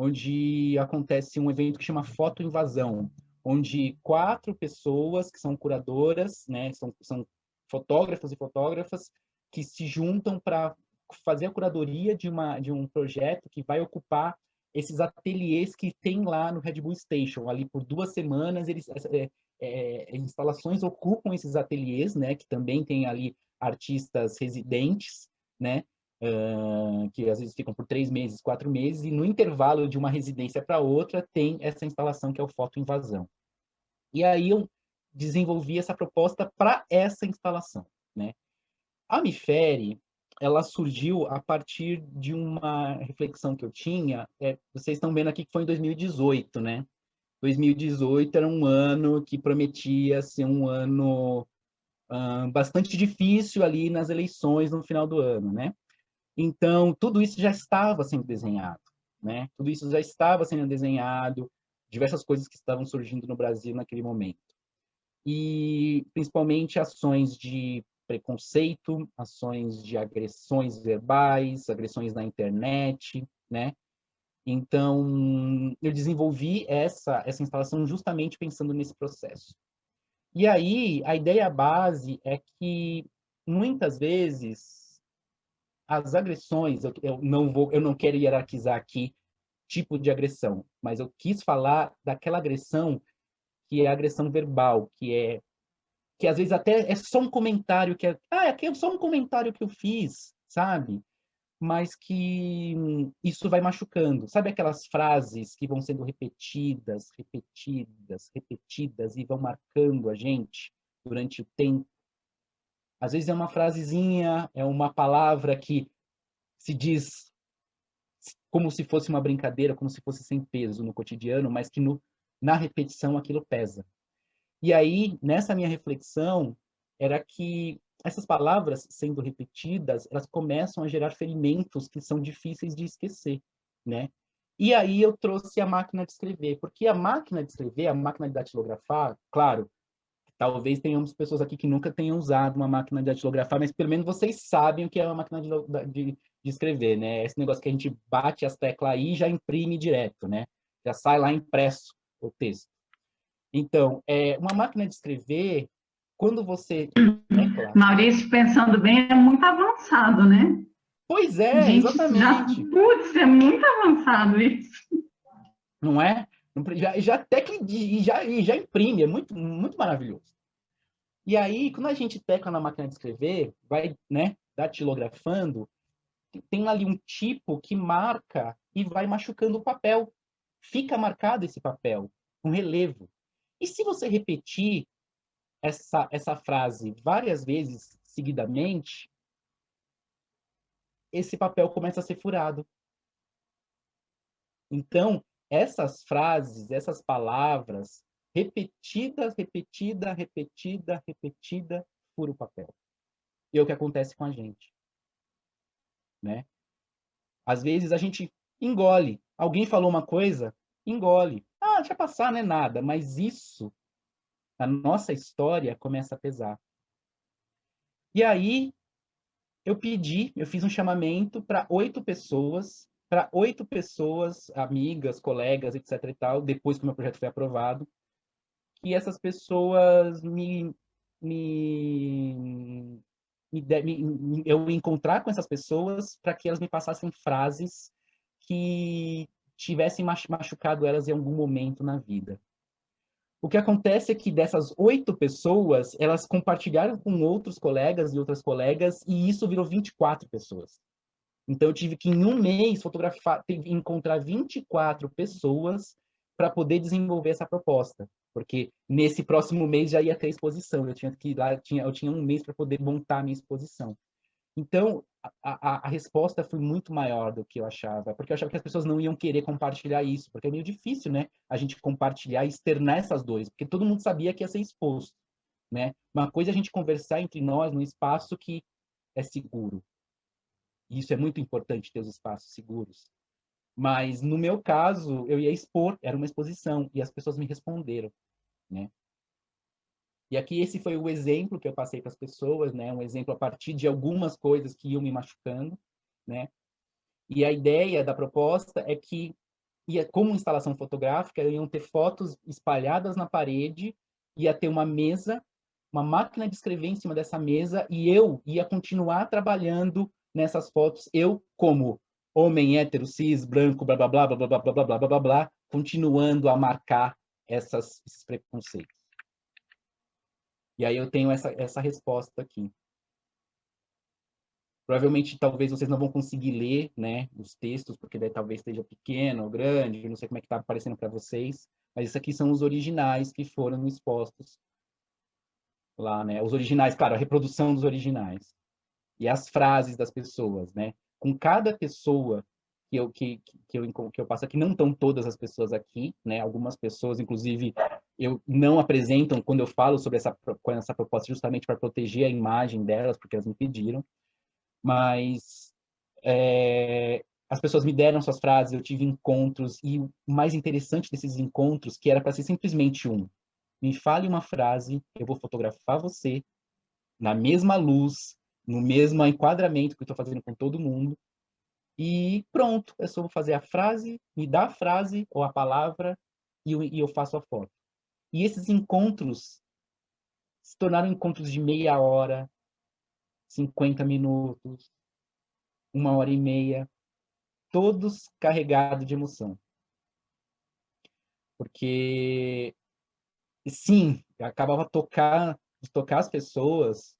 S6: onde acontece um evento que chama Foto Invasão, onde 4 pessoas que são curadoras, né, são fotógrafos e fotógrafas que se juntam para fazer a curadoria de um projeto que vai ocupar esses ateliês que tem lá no Red Bull Station. Ali por 2 semanas, instalações ocupam esses ateliês, né, que também tem ali artistas residentes, né, que às vezes ficam por 3 meses, 4 meses, e no intervalo de uma residência para outra tem essa instalação que é o Foto Invasão. E aí eu desenvolvi essa proposta para essa instalação, né. A Me Fere, ela surgiu a partir de uma reflexão que eu tinha, vocês estão vendo aqui que foi em 2018, né? 2018 era um ano que prometia ser um ano bastante difícil ali nas eleições no final do ano, né? Então, tudo isso já estava sendo desenhado, né? Tudo isso já estava sendo desenhado, diversas coisas que estavam surgindo no Brasil naquele momento. E, principalmente, ações de preconceito, ações de agressões verbais, agressões na internet, né? Então, eu desenvolvi essa instalação justamente pensando nesse processo. E aí, a ideia base é que, muitas vezes, as agressões, eu não quero hierarquizar aqui tipo de agressão, mas eu quis falar daquela agressão que é a agressão verbal, que às vezes até é só um comentário que é só um comentário que eu fiz, sabe? Mas que isso vai machucando. Sabe aquelas frases que vão sendo repetidas, repetidas, repetidas e vão marcando a gente durante o tempo? Às vezes é uma frasezinha, é uma palavra que se diz como se fosse uma brincadeira, como se fosse sem peso no cotidiano, mas que na repetição aquilo pesa. E aí, nessa minha reflexão, era que essas palavras sendo repetidas, elas começam a gerar ferimentos que são difíceis de esquecer, né? E aí eu trouxe a máquina de escrever, porque a máquina de escrever, a máquina de datilografar, claro, talvez tenhamos pessoas aqui que nunca tenham usado uma máquina de datilografar, mas pelo menos vocês sabem o que é uma máquina de escrever, né? Esse negócio que a gente bate as teclas aí e já imprime direto, né? Já sai lá impresso o texto. Então, uma máquina de escrever, quando você...
S7: Maurício, pensando bem, é muito avançado, né?
S6: Pois é, gente, exatamente.
S7: Putz, é muito avançado isso.
S6: Não é? Já imprime, é muito, muito maravilhoso. E aí, quando a gente tecla na máquina de escrever, vai, né, datilografando, tem ali um tipo que marca e vai machucando o papel. Fica marcado esse papel, um relevo. E se você repetir essa frase várias vezes seguidamente, esse papel começa a ser furado. Então, essas frases, essas palavras, repetida, fura o papel. E é o que acontece com a gente, né? Às vezes a gente engole. Alguém falou uma coisa, engole. Deixa passar, não é nada. Mas isso, a nossa história começa a pesar. E aí, eu fiz um chamamento para 8 pessoas, amigas, colegas, etc e tal, depois que o meu projeto foi aprovado, que essas pessoas eu encontrar com essas pessoas para que elas me passassem frases que tivessem machucado elas em algum momento na vida. O que acontece é que dessas 8 pessoas, elas compartilharam com outros colegas e outras colegas, e isso virou 24 pessoas. Então, eu tive que, em um mês, encontrar 24 pessoas para poder desenvolver essa proposta. Porque nesse próximo mês já ia ter exposição. Eu tinha que ir lá, eu tinha um mês para poder montar a minha exposição. Então, a resposta foi muito maior do que eu achava, porque eu achava que as pessoas não iam querer compartilhar isso, porque é meio difícil, né, a gente compartilhar e externar essas dores, porque todo mundo sabia que ia ser exposto, né? Uma coisa é a gente conversar entre nós num espaço que é seguro. E isso é muito importante, ter os espaços seguros. Mas, no meu caso, eu ia expor, era uma exposição, e as pessoas me responderam, né? E aqui esse foi o exemplo que eu passei para as pessoas, né? Um exemplo a partir de algumas coisas que iam me machucando, né? E a ideia da proposta é que, como instalação fotográfica, iam ter fotos espalhadas na parede, ia ter uma mesa, uma máquina de escrever em cima dessa mesa, e eu ia continuar trabalhando nessas fotos, eu como homem hétero, cis, branco, blá, blá, blá, blá, blá, blá, blá, blá, blá, blá, blá, continuando a marcar esses preconceitos. E aí eu tenho essa resposta aqui. Provavelmente, talvez vocês não vão conseguir ler, né, os textos, porque daí talvez esteja pequeno ou grande, não sei como é que está aparecendo para vocês, mas isso aqui são os originais que foram expostos lá, né? Os originais, claro, a reprodução dos originais. E as frases das pessoas, né? Com cada pessoa que eu passo aqui, não estão todas as pessoas aqui, né? Algumas pessoas, inclusive, eu não apresentam quando eu falo sobre essa proposta, justamente para proteger a imagem delas, porque elas me pediram. Mas as pessoas me deram suas frases, eu tive encontros, e o mais interessante desses encontros, que era para ser simplesmente me fale uma frase, eu vou fotografar você, na mesma luz, no mesmo enquadramento que eu estou fazendo com todo mundo, e pronto, eu só vou fazer a frase, me dá a frase ou a palavra, e eu faço a foto. E esses encontros se tornaram encontros de meia hora, 50 minutos, 1h30, todos carregados de emoção. Porque, sim, acabava de tocar as pessoas,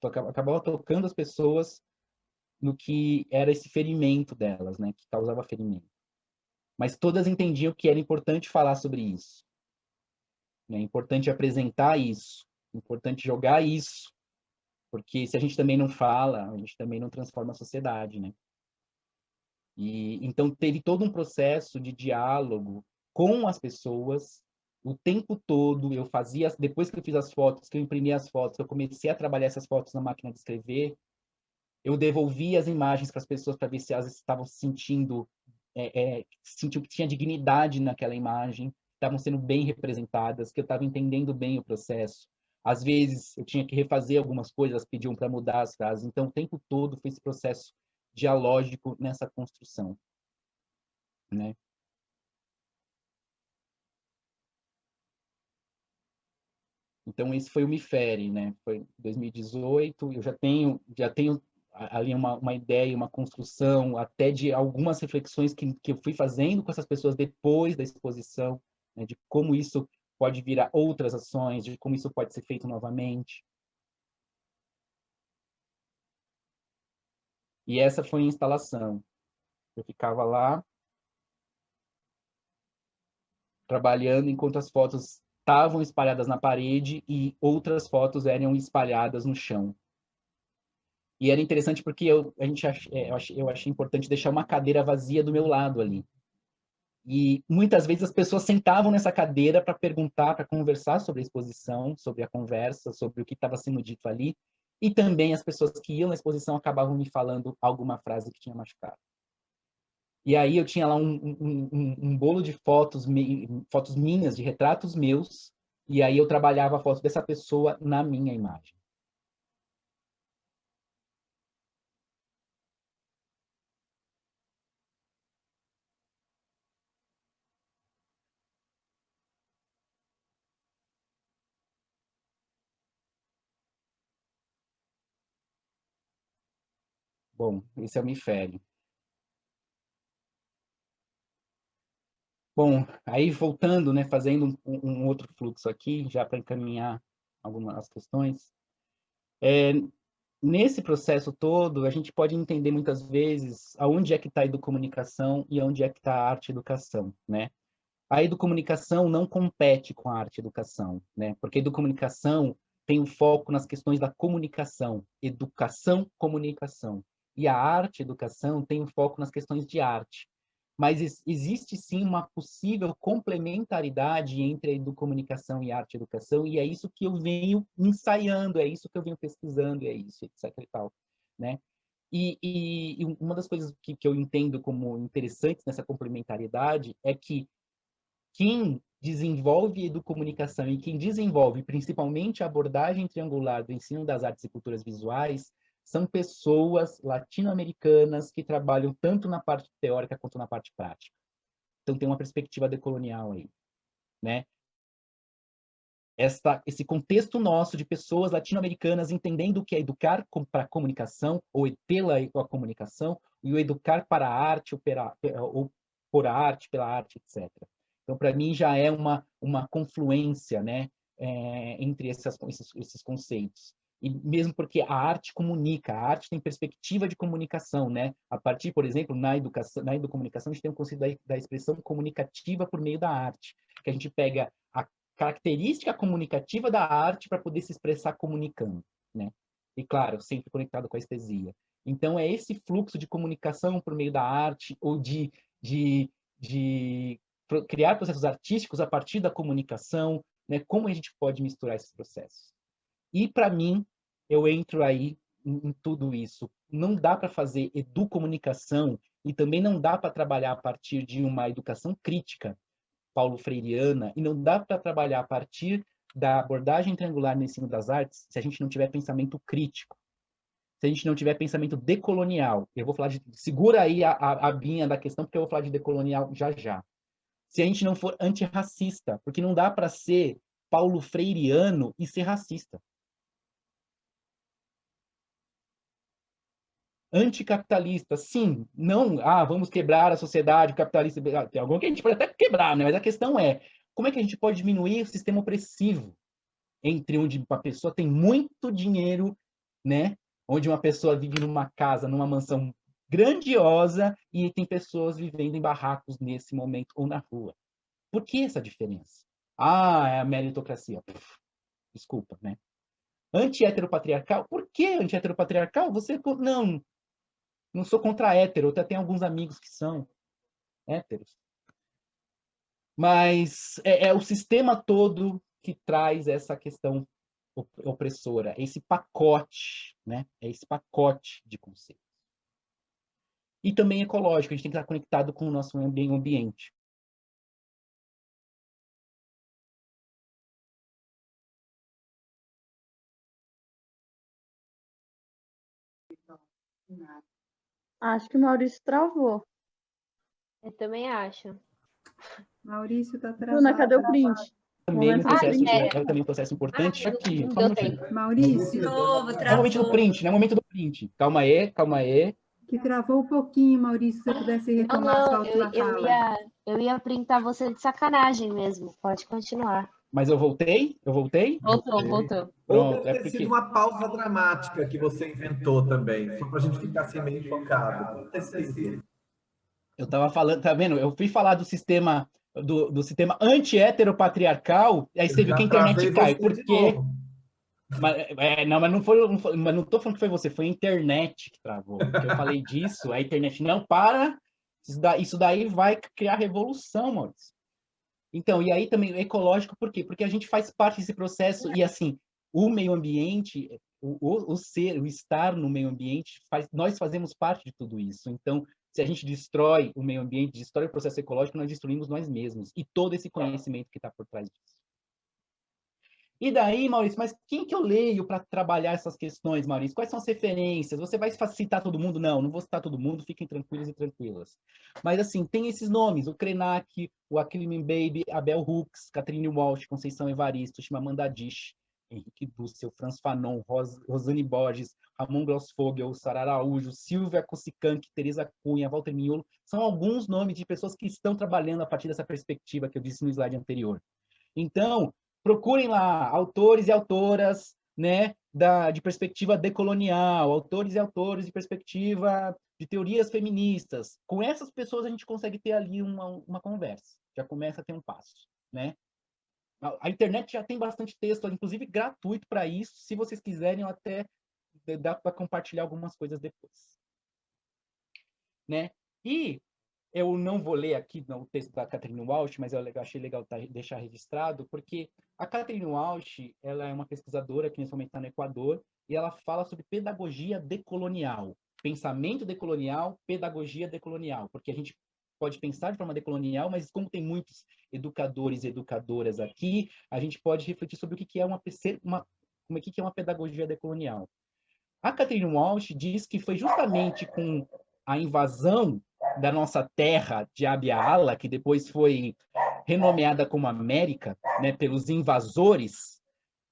S6: acabava tocando as pessoas no que era esse ferimento delas, né, que causava ferimento. Mas todas entendiam que era importante falar sobre isso. É importante apresentar isso, é importante jogar isso, porque se a gente também não fala, a gente também não transforma a sociedade, né? E então teve todo um processo de diálogo com as pessoas o tempo todo. Eu fazia, depois que eu fiz as fotos, que eu imprimi as fotos, eu comecei a trabalhar essas fotos na máquina de escrever, eu devolvia as imagens para as pessoas para ver se elas estavam sentindo que tinha dignidade naquela imagem, estavam sendo bem representadas, que eu estava entendendo bem o processo. Às vezes eu tinha que refazer algumas coisas, elas pediam para mudar as frases. Então o tempo todo foi esse processo dialógico nessa construção, né? Então esse foi o Mifere, né? Foi 2018. Eu já tenho ali uma ideia, uma construção, até de algumas reflexões que eu fui fazendo com essas pessoas depois da exposição, né? De como isso pode virar outras ações, de como isso pode ser feito novamente. E essa foi a instalação. Eu ficava lá trabalhando enquanto as fotos estavam espalhadas na parede e outras fotos eram espalhadas no chão. E era interessante porque eu achei importante deixar uma cadeira vazia do meu lado ali. E muitas vezes as pessoas sentavam nessa cadeira para perguntar, para conversar sobre a exposição, sobre a conversa, sobre o que estava sendo dito ali. E também as pessoas que iam na exposição acabavam me falando alguma frase que tinha machucado. E aí eu tinha lá um bolo de fotos minhas, de retratos meus, e aí eu trabalhava a foto dessa pessoa na minha imagem. Bom, esse é o hemisfério. Bom, aí voltando, né, fazendo um outro fluxo aqui, já para encaminhar algumas questões. Nesse processo todo, a gente pode entender muitas vezes aonde é que está a educomunicação e aonde é que está a arte-educação, né? A educomunicação não compete com a arte-educação, né? Porque a educomunicação tem um foco nas questões da comunicação, educação, comunicação. E a arte-educação tem um foco nas questões de arte. Mas existe sim uma possível complementaridade entre a educomunicação e a arte-educação, e é isso que eu venho ensaiando, é isso que eu venho pesquisando, é isso, etc. e tal, né? E uma das coisas que eu entendo como interessantes nessa complementariedade é que quem desenvolve educomunicação e quem desenvolve principalmente a abordagem triangular do ensino das artes e culturas visuais são pessoas latino-americanas que trabalham tanto na parte teórica quanto na parte prática. Então tem uma perspectiva decolonial aí, né? Esse contexto nosso de pessoas latino-americanas entendendo o que é educar para a comunicação, ou pela comunicação, e o educar para a arte, ou por a arte, pela arte, etc. Então, para mim, já é uma confluência, né, entre esses conceitos. E mesmo porque a arte comunica, a arte tem perspectiva de comunicação, né? A partir, por exemplo, na educomunicação, a gente tem o conceito da expressão comunicativa por meio da arte, que a gente pega a característica comunicativa da arte para poder se expressar comunicando, né? E, claro, sempre conectado com a estesia. Então, é esse fluxo de comunicação por meio da arte, ou de criar processos artísticos a partir da comunicação, né? Como a gente pode misturar esses processos. E, para mim, eu entro aí em tudo isso. Não dá para fazer educomunicação e também não dá para trabalhar a partir de uma educação crítica paulo freireana, e não dá para trabalhar a partir da abordagem triangular no ensino das artes se a gente não tiver pensamento crítico, se a gente não tiver pensamento decolonial. Eu vou falar de... Segura aí a binha da questão, porque eu vou falar de decolonial já já. Se a gente não for antirracista, porque não dá para ser paulo freireano e ser racista. Anticapitalista, sim, não, vamos quebrar a sociedade capitalista, tem algum que a gente pode até quebrar, né? Mas a questão é, como é que a gente pode diminuir o sistema opressivo entre onde uma pessoa tem muito dinheiro, né? Onde uma pessoa vive numa casa, numa mansão grandiosa e tem pessoas vivendo em barracos nesse momento ou na rua. Por que essa diferença? É a meritocracia. Desculpa, né? Anti-heteropatriarcal? Por que anti-heteropatriarcal? Você não sou contra hétero, até tenho alguns amigos que são héteros. Mas é o sistema todo que traz essa questão opressora, esse pacote, né? É esse pacote de conceitos. E também ecológico, a gente tem que estar conectado com o nosso meio ambiente.
S5: Acho que o Maurício travou.
S3: Eu também acho.
S1: Maurício está
S5: Bruna,
S1: travado.
S5: cadê o print?
S6: Também
S3: é
S6: um processo importante aqui.
S3: Não deu tempo.
S1: Maurício,
S6: É o momento do print, né? É o momento do print. Calma aí.
S1: que travou um pouquinho, Maurício, se você pudesse retomar a sua última fala.
S3: Eu ia printar você de sacanagem mesmo. Pode continuar.
S6: Mas eu voltei?
S3: Voltou.
S2: Ou deve ter sido uma pausa dramática que você inventou também, só para a gente ficar assim meio focado.
S6: Eu estava falando, tá vendo? Eu fui falar do sistema anti-heteropatriarcal, aí você viu que a internet cai. Por quê? Mas não estou falando que foi você, foi a internet que travou. Porque eu falei disso, a internet não para. Isso daí vai criar revolução, Maurício. Então, e aí também ecológico, por quê? Porque a gente faz parte desse processo e, assim, o meio ambiente, o estar no meio ambiente, nós fazemos parte de tudo isso. Então, se a gente destrói o meio ambiente, destrói o processo ecológico, nós destruímos nós mesmos e todo esse conhecimento que está por trás disso. E daí, Maurício, mas quem que eu leio para trabalhar essas questões, Maurício? Quais são as referências? Você vai citar todo mundo? Não vou citar todo mundo, fiquem tranquilos e tranquilas. Mas, assim, tem esses nomes, o Krenak, o Akilimin Baby, Abel Hooks, Catherine Walsh, Conceição Evaristo, Chimamanda Adichie, Henrique Dussel, Franz Fanon, Rosane Borges, Ramon Grossfogel, Sara Araújo, Silvia Kusikank, Teresa Cunha, Walter Miolo, são alguns nomes de pessoas que estão trabalhando a partir dessa perspectiva que eu disse no slide anterior. Então, procurem lá autores e autoras, né, de perspectiva decolonial, autores e autores de perspectiva de teorias feministas. Com essas pessoas a gente consegue ter ali uma conversa, já começa a ter um passo, né? A internet já tem bastante texto, inclusive gratuito para isso, se vocês quiserem, até dá para compartilhar algumas coisas depois, né? E eu não vou ler aqui o texto da Catherine Walsh, mas eu achei legal deixar registrado, porque a Catherine Walsh, ela é uma pesquisadora que nesse momento está no Equador, e ela fala sobre pedagogia decolonial, pensamento decolonial, pedagogia decolonial, porque a gente pode pensar de forma decolonial, mas como tem muitos educadores e educadoras aqui, a gente pode refletir sobre o que é uma pedagogia decolonial. A Catherine Walsh diz que foi justamente com a invasão da nossa terra de Abya-Ala, que depois foi renomeada como América, né, pelos invasores,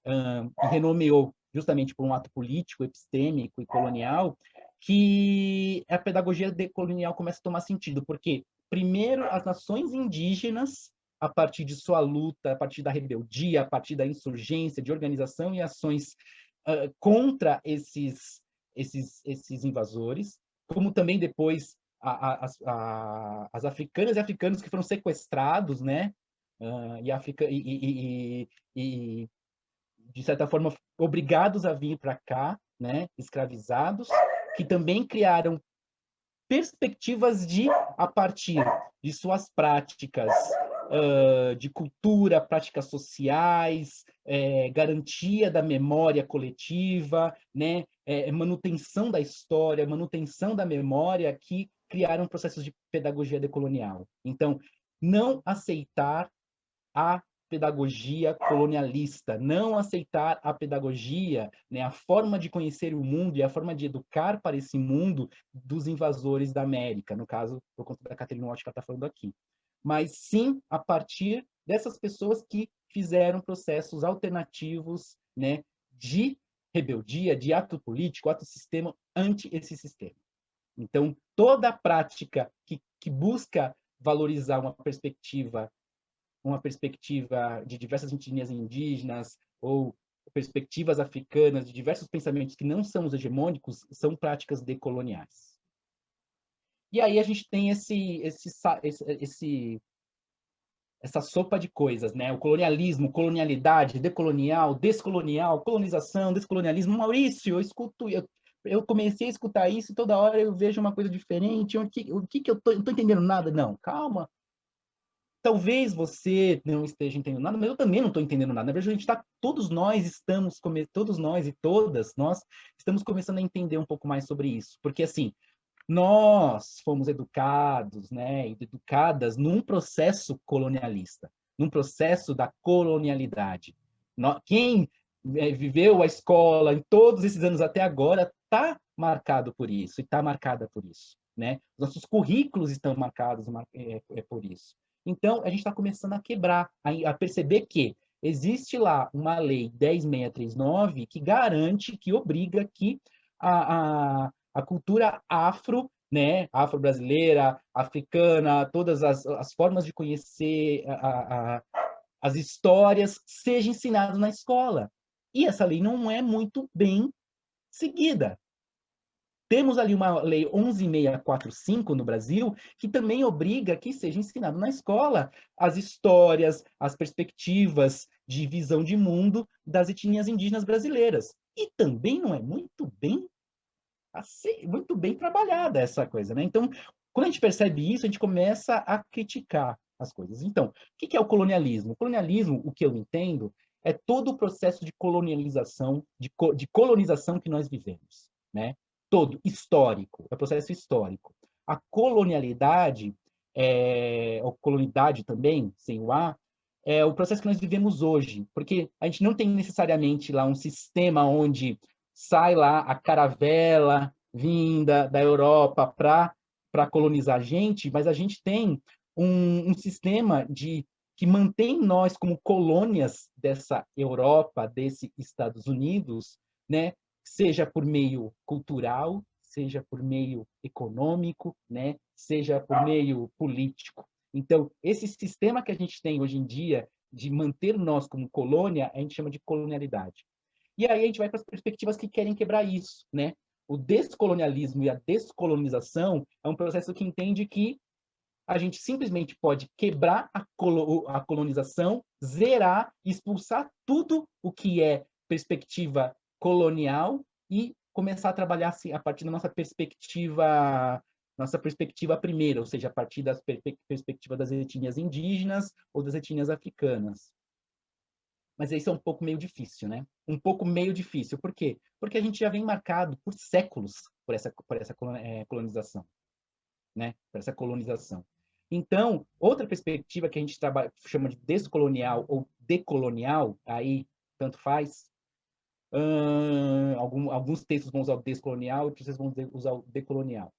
S6: e renomeou justamente por um ato político, epistêmico e colonial, que a pedagogia decolonial começa a tomar sentido, porque, primeiro, as nações indígenas, a partir de sua luta, a partir da rebeldia, a partir da insurgência, de organização e ações contra esses invasores, como também depois as africanas e africanos que foram sequestrados, né, e de certa forma obrigados a vir para cá, né, escravizados, que também criaram perspectivas a partir de suas práticas de cultura, práticas sociais, garantia da memória coletiva, né, manutenção da história, manutenção da memória, que criaram processos de pedagogia decolonial. Então, não aceitar a pedagogia colonialista, não aceitar a pedagogia, né, a forma de conhecer o mundo e a forma de educar para esse mundo dos invasores da América, no caso, por conta da Catherine Walsh que ela está falando aqui. Mas sim a partir dessas pessoas que fizeram processos alternativos, né, de rebeldia, de ato político, ato sistema, anti esse sistema. Então, toda a prática que busca valorizar uma perspectiva de diversas etnias indígenas ou perspectivas africanas, de diversos pensamentos que não são os hegemônicos, são práticas decoloniais. E aí a gente tem essa sopa de coisas, né? O colonialismo, colonialidade, decolonial, descolonial, colonização, descolonialismo. Maurício, eu comecei a escutar isso e toda hora eu vejo uma coisa diferente. O que eu não estou entendendo nada? Não, calma. Talvez você não esteja entendendo nada, mas eu também não estou entendendo nada. Na verdade, todos nós e todas nós estamos começando a entender um pouco mais sobre isso. Porque, assim, nós fomos educados, né, e educadas num processo colonialista, num processo da colonialidade. Quem viveu a escola em todos esses anos até agora está marcado por isso, e está marcada por isso, né? Nossos currículos estão marcados por isso. Então, a gente está começando a quebrar, a perceber que existe lá uma lei 10.639 que garante, que obriga que a cultura afro, né, afro-brasileira, africana, todas as formas de conhecer as histórias, seja ensinado na escola. E essa lei não é muito bem seguida. Temos ali uma lei 11.645 no Brasil, que também obriga que seja ensinado na escola as histórias, as perspectivas de visão de mundo das etnias indígenas brasileiras. E também não é muito bem trabalhada essa coisa, né? Então, quando a gente percebe isso, a gente começa a criticar as coisas. Então, o que é o colonialismo? O colonialismo, o que eu entendo, é todo o processo de colonialização, de colonização que nós vivemos, né? Todo, histórico, é o processo histórico. A colonialidade, ou colonidade também, sem o A, é o processo que nós vivemos hoje, porque a gente não tem necessariamente lá um sistema onde sai lá a caravela vinda da Europa para colonizar a gente, mas a gente tem um sistema de que mantém nós como colônias dessa Europa, desses Estados Unidos, né? Seja por meio cultural, seja por meio econômico, né? Seja por meio político. Então, esse sistema que a gente tem hoje em dia de manter nós como colônia, a gente chama de colonialidade. E aí a gente vai para as perspectivas que querem quebrar isso, né? O descolonialismo e a descolonização é um processo que entende que a gente simplesmente pode quebrar a colonização, zerar, expulsar tudo o que é perspectiva colonial e começar a trabalhar assim, a partir da nossa perspectiva primeira, ou seja, a partir da perspectiva das etnias indígenas ou das etnias africanas. Mas isso é um pouco meio difícil, né? Um pouco meio difícil. Por quê? Porque a gente já vem marcado por séculos por essa colonização, né? Por essa colonização. Então, outra perspectiva que a gente chama de descolonial ou decolonial, aí tanto faz. Alguns textos vão usar o descolonial, outros textos vão usar o decolonial.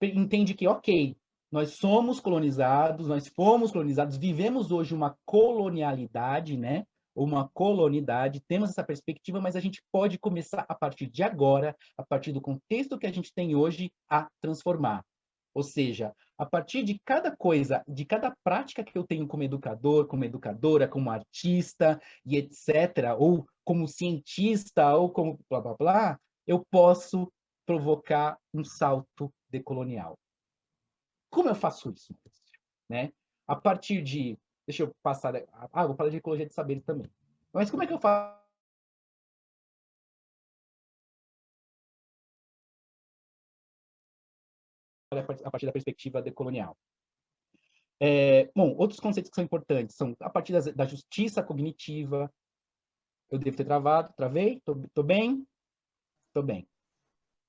S6: Entende que, ok, nós somos colonizados, nós fomos colonizados, vivemos hoje uma colonialidade, né? Uma colonidade, temos essa perspectiva, mas a gente pode começar, a partir de agora, a partir do contexto que a gente tem hoje, a transformar. Ou seja, a partir de cada coisa, de cada prática que eu tenho como educador, como educadora, como artista e etc., ou como cientista, ou como blá, blá, blá, eu posso provocar um salto decolonial. Como eu faço isso? Né? A partir de... Deixa eu passar... vou falar de ecologia de saberes também. Mas como é que eu faço? A partir da perspectiva decolonial. Bom, outros conceitos que são importantes são a partir da justiça cognitiva. Eu devo ter travado? Travei? Tô bem? Tô bem.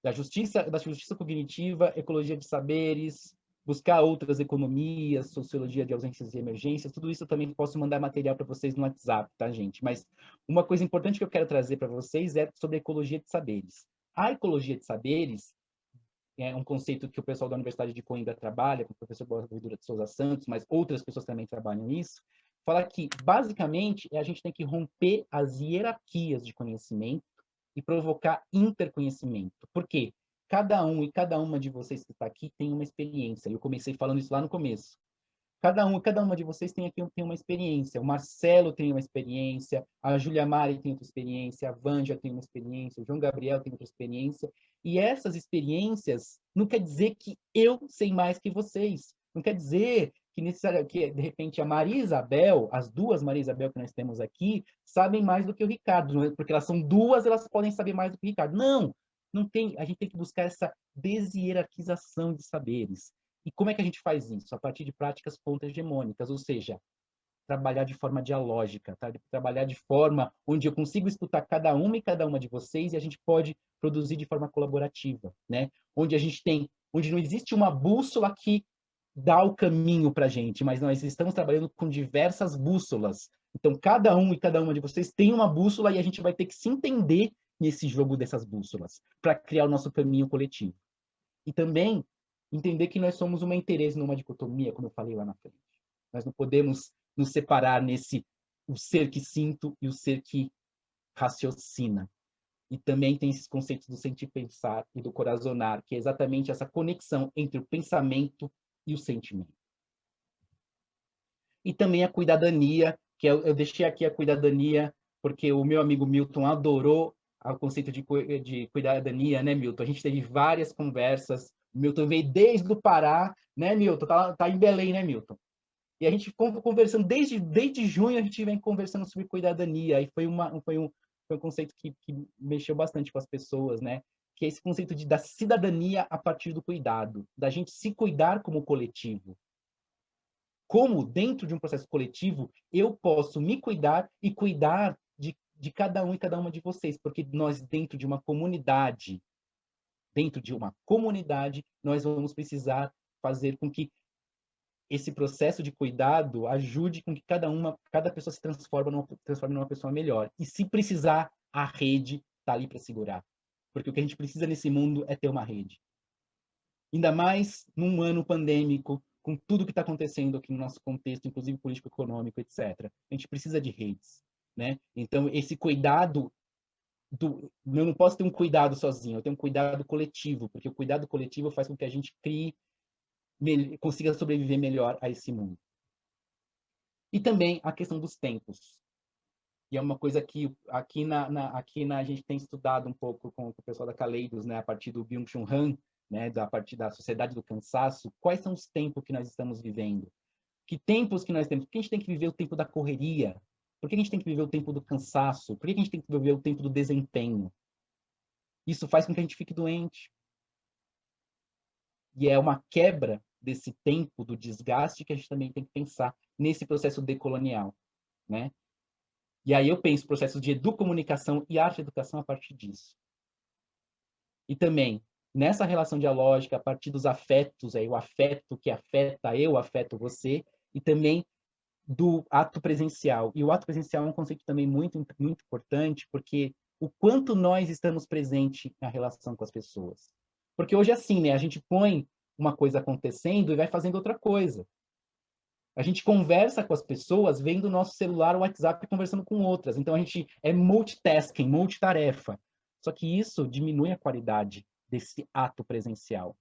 S6: Da justiça cognitiva, ecologia de saberes, buscar outras economias, sociologia de ausências e emergências, tudo isso eu também posso mandar material para vocês no WhatsApp, tá, gente? Mas uma coisa importante que eu quero trazer para vocês é sobre a ecologia de saberes. A ecologia de saberes é um conceito que o pessoal da Universidade de Coimbra trabalha, com o professor Boaventura de Souza Santos, mas outras pessoas também trabalham nisso, fala que, basicamente, a gente tem que romper as hierarquias de conhecimento e provocar interconhecimento. Por quê? Cada um e cada uma de vocês que está aqui tem uma experiência. Eu comecei falando isso lá no começo. Cada um e cada uma de vocês tem uma experiência. O Marcelo tem uma experiência, a Júlia Mari tem outra experiência, a Vânia tem uma experiência, o João Gabriel tem outra experiência. E essas experiências não quer dizer que eu sei mais que vocês. Não quer dizer que de repente, a Maria Isabel, as duas Maria Isabel que nós temos aqui, sabem mais do que o Ricardo. Porque elas são duas, elas podem saber mais do que o Ricardo. Não tem. A gente tem que buscar essa deshierarquização de saberes. E como é que a gente faz isso? A partir de práticas contra-hegemônicas, ou seja, trabalhar de forma dialógica, tá? Trabalhar de forma onde eu consigo escutar cada uma e cada uma de vocês e a gente pode produzir de forma colaborativa, né? Onde não existe uma bússola que dá o caminho para a gente, mas nós estamos trabalhando com diversas bússolas. Então, cada um e cada uma de vocês tem uma bússola e a gente vai ter que se entender nesse jogo dessas bússolas para criar o nosso caminho coletivo. E também entender que nós somos uma interesse numa dicotomia, como eu falei lá na frente. Nós não podemos nos separar o ser que sinto e o ser que raciocina. E também tem esses conceitos do sentir, pensar e do corazonar, que é exatamente essa conexão entre o pensamento e o sentimento. E também a cuidadania, que eu deixei aqui a cuidadania, porque o meu amigo Milton adorou o conceito de cuidadania, né, Milton? A gente teve várias conversas. O Milton veio desde o Pará, né, Milton? Tá em Belém, né, Milton? E a gente conversando, desde junho, a gente vem conversando sobre cuidadania, e foi um conceito que mexeu bastante com as pessoas, né? Que é esse conceito da cidadania a partir do cuidado, da gente se cuidar como coletivo. Como, dentro de um processo coletivo, eu posso me cuidar e cuidar de cada um e cada uma de vocês, porque nós, dentro de uma comunidade, nós vamos precisar fazer com que esse processo de cuidado ajude com que cada pessoa se transforme numa pessoa melhor. E se precisar, a rede está ali para segurar. Porque o que a gente precisa nesse mundo é ter uma rede. Ainda mais num ano pandêmico, com tudo que está acontecendo aqui no nosso contexto, inclusive político-econômico, etc. A gente precisa de redes, né? Então, esse cuidado eu não posso ter um cuidado sozinho, eu tenho um cuidado coletivo, porque o cuidado coletivo faz com que a gente consiga sobreviver melhor a esse mundo. E também a questão dos tempos. E é uma coisa que aqui a gente tem estudado um pouco com o pessoal da Caleidos, né, a partir do Byung-Chul Han, né, a partir da sociedade do cansaço, quais são os tempos que nós estamos vivendo? Que tempos que nós temos? Por que a gente tem que viver o tempo da correria? Por que a gente tem que viver o tempo do cansaço? Por que a gente tem que viver o tempo do desempenho? Isso faz com que a gente fique doente. E é uma quebra desse tempo, do desgaste, que a gente também tem que pensar nesse processo decolonial, né? E aí eu penso processos de educomunicação e arte-educação a partir disso. E também, nessa relação dialógica, a partir dos afetos, aí, o afeto que afeta eu, afeto você, e também do ato presencial. E o ato presencial é um conceito também muito, muito importante, porque o quanto nós estamos presentes na relação com as pessoas. Porque hoje é assim, né? A gente põe uma coisa acontecendo e vai fazendo outra coisa. A gente conversa com as pessoas vendo o nosso celular, o WhatsApp, conversando com outras. Então, a gente é multitasking, multitarefa. Só que isso diminui a qualidade desse ato presencial.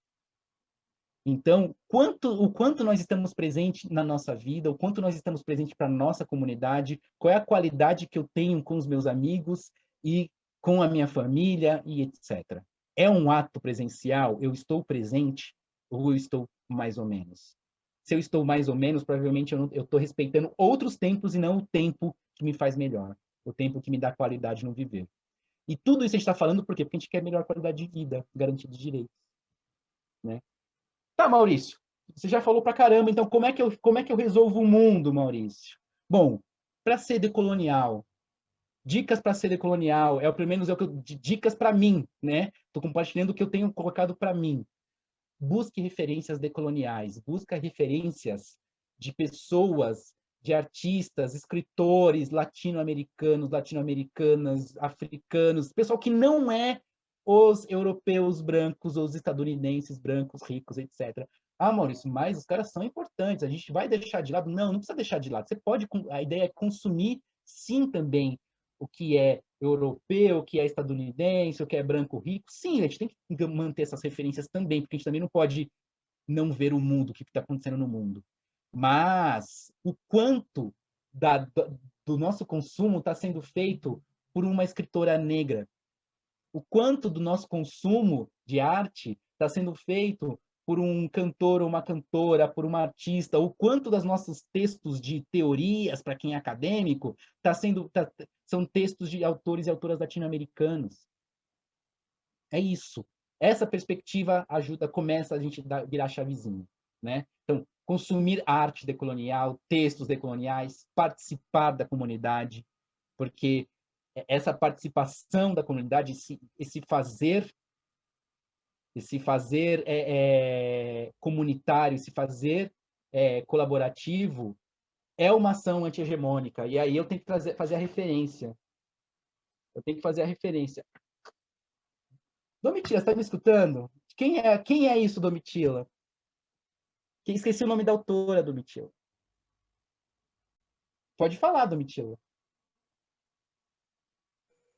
S6: Então, o quanto nós estamos presentes na nossa vida, o quanto nós estamos presentes para a nossa comunidade, qual é a qualidade que eu tenho com os meus amigos e com a minha família e etc. É um ato presencial? Eu estou presente ou eu estou mais ou menos? Se eu estou mais ou menos, provavelmente eu estou respeitando outros tempos e não o tempo que me faz melhor, o tempo que me dá qualidade no viver. E tudo isso a gente está falando por quê? Porque a gente quer melhor qualidade de vida, garantia de direitos, né? Tá, Maurício, você já falou pra caramba, então como é que eu resolvo o mundo, Maurício? Bom, para ser decolonial, dicas para ser decolonial, pelo menos dicas para mim, né? Estou compartilhando o que eu tenho colocado para mim. Busque referências decoloniais, busque referências de pessoas, de artistas, escritores latino-americanos, latino-americanas, africanos, pessoal que não é os europeus brancos, os estadunidenses brancos, ricos, etc. Ah, Maurício, mas os caras são importantes, a gente vai deixar de lado? Não, não precisa deixar de lado. Você pode, a ideia é consumir, sim, também o que é europeu, o que é estadunidense, o que é branco rico. Sim, a gente tem que manter essas referências também, porque a gente também não pode não ver o mundo, o que está acontecendo no mundo. Mas o quanto do nosso consumo está sendo feito por uma escritora negra, o quanto do nosso consumo de arte está sendo feito por um cantor ou uma cantora, por uma artista, o quanto dos nossos textos de teorias, para quem é acadêmico, são textos de autores e autoras latino-americanos. É isso. Essa perspectiva começa a gente virar chavezinho, né? Então, consumir arte decolonial, textos decoloniais, participar da comunidade, porque essa participação da comunidade, esse fazer comunitário, esse fazer colaborativo, é uma ação anti-hegemônica. E aí eu tenho que fazer a referência. Eu tenho que fazer a referência. Domitila, você está me escutando? Quem é isso, Domitila? Esqueci o nome da autora, Domitila. Pode falar, Domitila.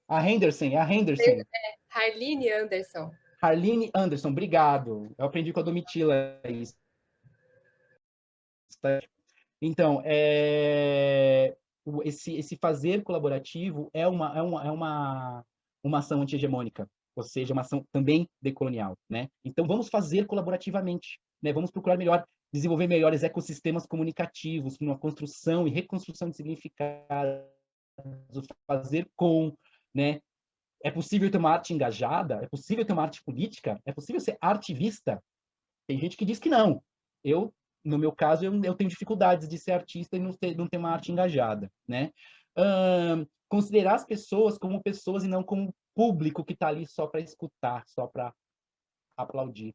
S6: A Henderson.
S8: Harline Anderson.
S6: Harline Anderson, obrigado. Eu aprendi com a Domitila isso. Então, esse fazer colaborativo é uma ação anti-hegemônica, ou seja, uma ação também decolonial, né? Então, vamos fazer colaborativamente, né? Vamos procurar desenvolver melhores ecossistemas comunicativos, uma construção e reconstrução de significados, fazer né? É possível ter uma arte engajada? É possível ter uma arte política? É possível ser artivista? Tem gente que diz que não. No meu caso, eu tenho dificuldades de ser artista e não ter uma arte engajada, né? Considerar as pessoas como pessoas e não como público que está ali só para escutar, só para aplaudir,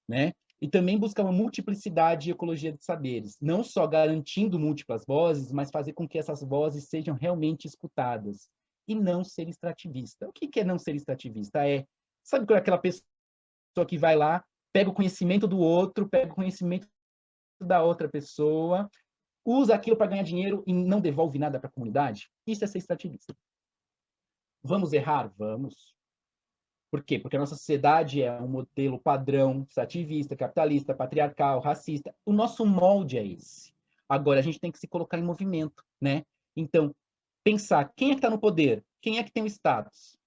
S6: né? E também buscar uma multiplicidade e ecologia de saberes, não só garantindo múltiplas vozes, mas fazer com que essas vozes sejam realmente escutadas e não ser extrativista. O que é não ser extrativista? Sabe qual é aquela pessoa que vai lá, pega o conhecimento do outro, pega o conhecimento da outra pessoa, usa aquilo para ganhar dinheiro e não devolve nada para a comunidade. Isso é ser extrativista. Vamos errar? Vamos. Por quê? Porque a nossa sociedade é um modelo padrão, extrativista, capitalista, patriarcal, racista. O nosso molde é esse. Agora, a gente tem que se colocar em movimento, né? Então, pensar quem é que está no poder, quem é que tem o status.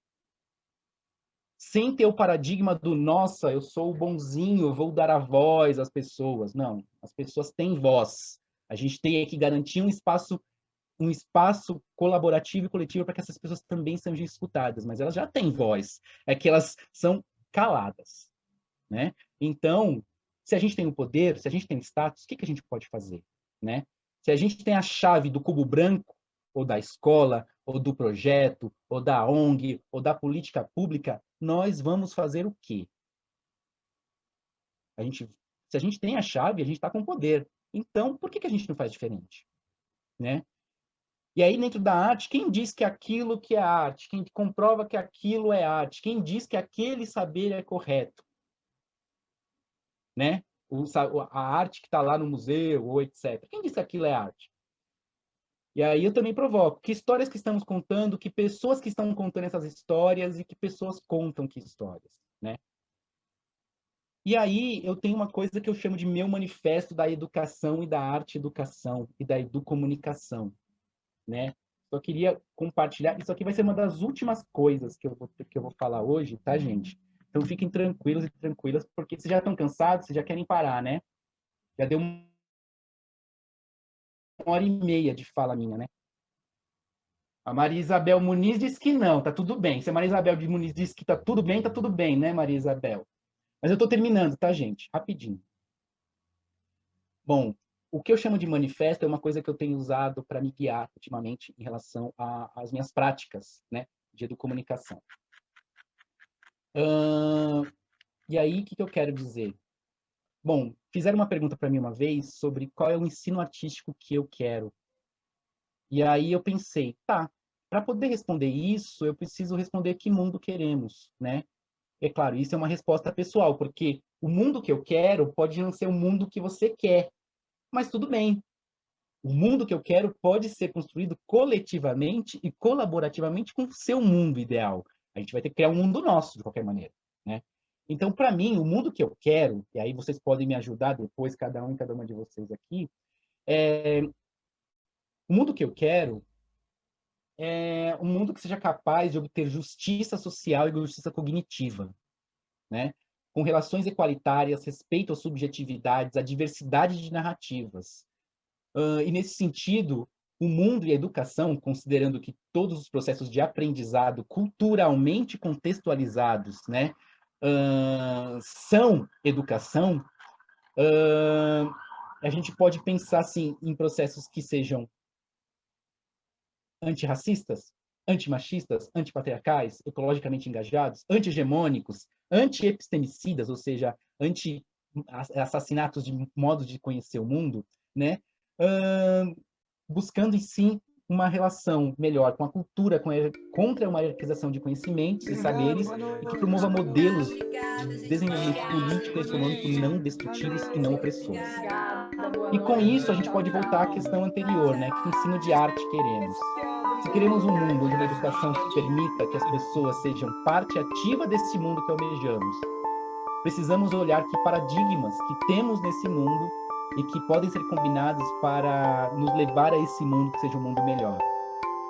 S6: Sem ter o paradigma do, nossa, eu sou o bonzinho, vou dar a voz às pessoas. Não, as pessoas têm voz. A gente tem que garantir um espaço colaborativo e coletivo para que essas pessoas também sejam escutadas, mas elas já têm voz, é que elas são caladas, né? Então, se a gente tem o poder, se a gente tem status, o que a gente pode fazer, né? Se a gente tem a chave do cubo branco, ou da escola, ou do projeto, ou da ONG, ou da política pública, nós vamos fazer o quê? Se a gente tem a chave, a gente está com poder. Então, por que a gente não faz diferente, né? E aí, dentro da arte, quem diz que aquilo que é arte? Quem comprova que aquilo é arte? Quem diz que aquele saber é correto? Né? A arte que está lá no museu, ou etc. Quem diz que aquilo é arte? E aí eu também provoco. Que histórias que estamos contando, que pessoas que estão contando essas histórias e que pessoas contam que histórias, né? E aí eu tenho uma coisa que eu chamo de meu manifesto da educação e da arte educação e da educomunicação, né? Só queria compartilhar. Isso aqui vai ser uma das últimas coisas que eu vou falar hoje, tá, gente? Então fiquem tranquilos e tranquilas, porque vocês já estão cansados, vocês já querem parar, né? Já deu 1h30 de fala minha, né? A Maria Isabel Muniz disse que não, tá tudo bem. Se a Maria Isabel de Muniz disse que tá tudo bem, né, Maria Isabel? Mas eu tô terminando, tá, gente? Rapidinho. Bom, o que eu chamo de manifesto é uma coisa que eu tenho usado para me guiar ultimamente em relação às minhas práticas, né, de educomunicação. E aí, o que eu quero dizer? Bom, fizeram uma pergunta para mim uma vez sobre qual é o ensino artístico que eu quero. E aí eu pensei, tá, para poder responder isso, eu preciso responder que mundo queremos, né? É claro, isso é uma resposta pessoal, porque o mundo que eu quero pode não ser o mundo que você quer, mas tudo bem. O mundo que eu quero pode ser construído coletivamente e colaborativamente com o seu mundo ideal. A gente vai ter que criar um mundo nosso, de qualquer maneira, né? Então, para mim, o mundo que eu quero, e aí vocês podem me ajudar depois, cada um e cada uma de vocês aqui, o mundo que eu quero é um mundo que seja capaz de obter justiça social e justiça cognitiva, né? Com relações equalitárias, respeito às subjetividades, à diversidade de narrativas. E nesse sentido, o mundo e a educação, considerando que todos os processos de aprendizado culturalmente contextualizados, né, são educação, a gente pode pensar assim, em processos que sejam antirracistas, antimachistas, antipatriarcais, ecologicamente engajados, anti-hegemônicos, anti-epistemicidas, ou seja, anti-assassinatos de modos de conhecer o mundo, né? Buscando, em si, uma relação melhor com a cultura, contra uma hierarquização de conhecimentos e saberes, e que promova modelos de desenvolvimento político e econômico não destrutivos e não opressores. E com isso, a gente pode voltar à questão anterior, né? Que ensino de arte queremos? Se queremos um mundo onde uma educação permita que as pessoas sejam parte ativa desse mundo que almejamos, precisamos olhar que paradigmas que temos nesse mundo e que podem ser combinados para nos levar a esse mundo que seja um mundo melhor.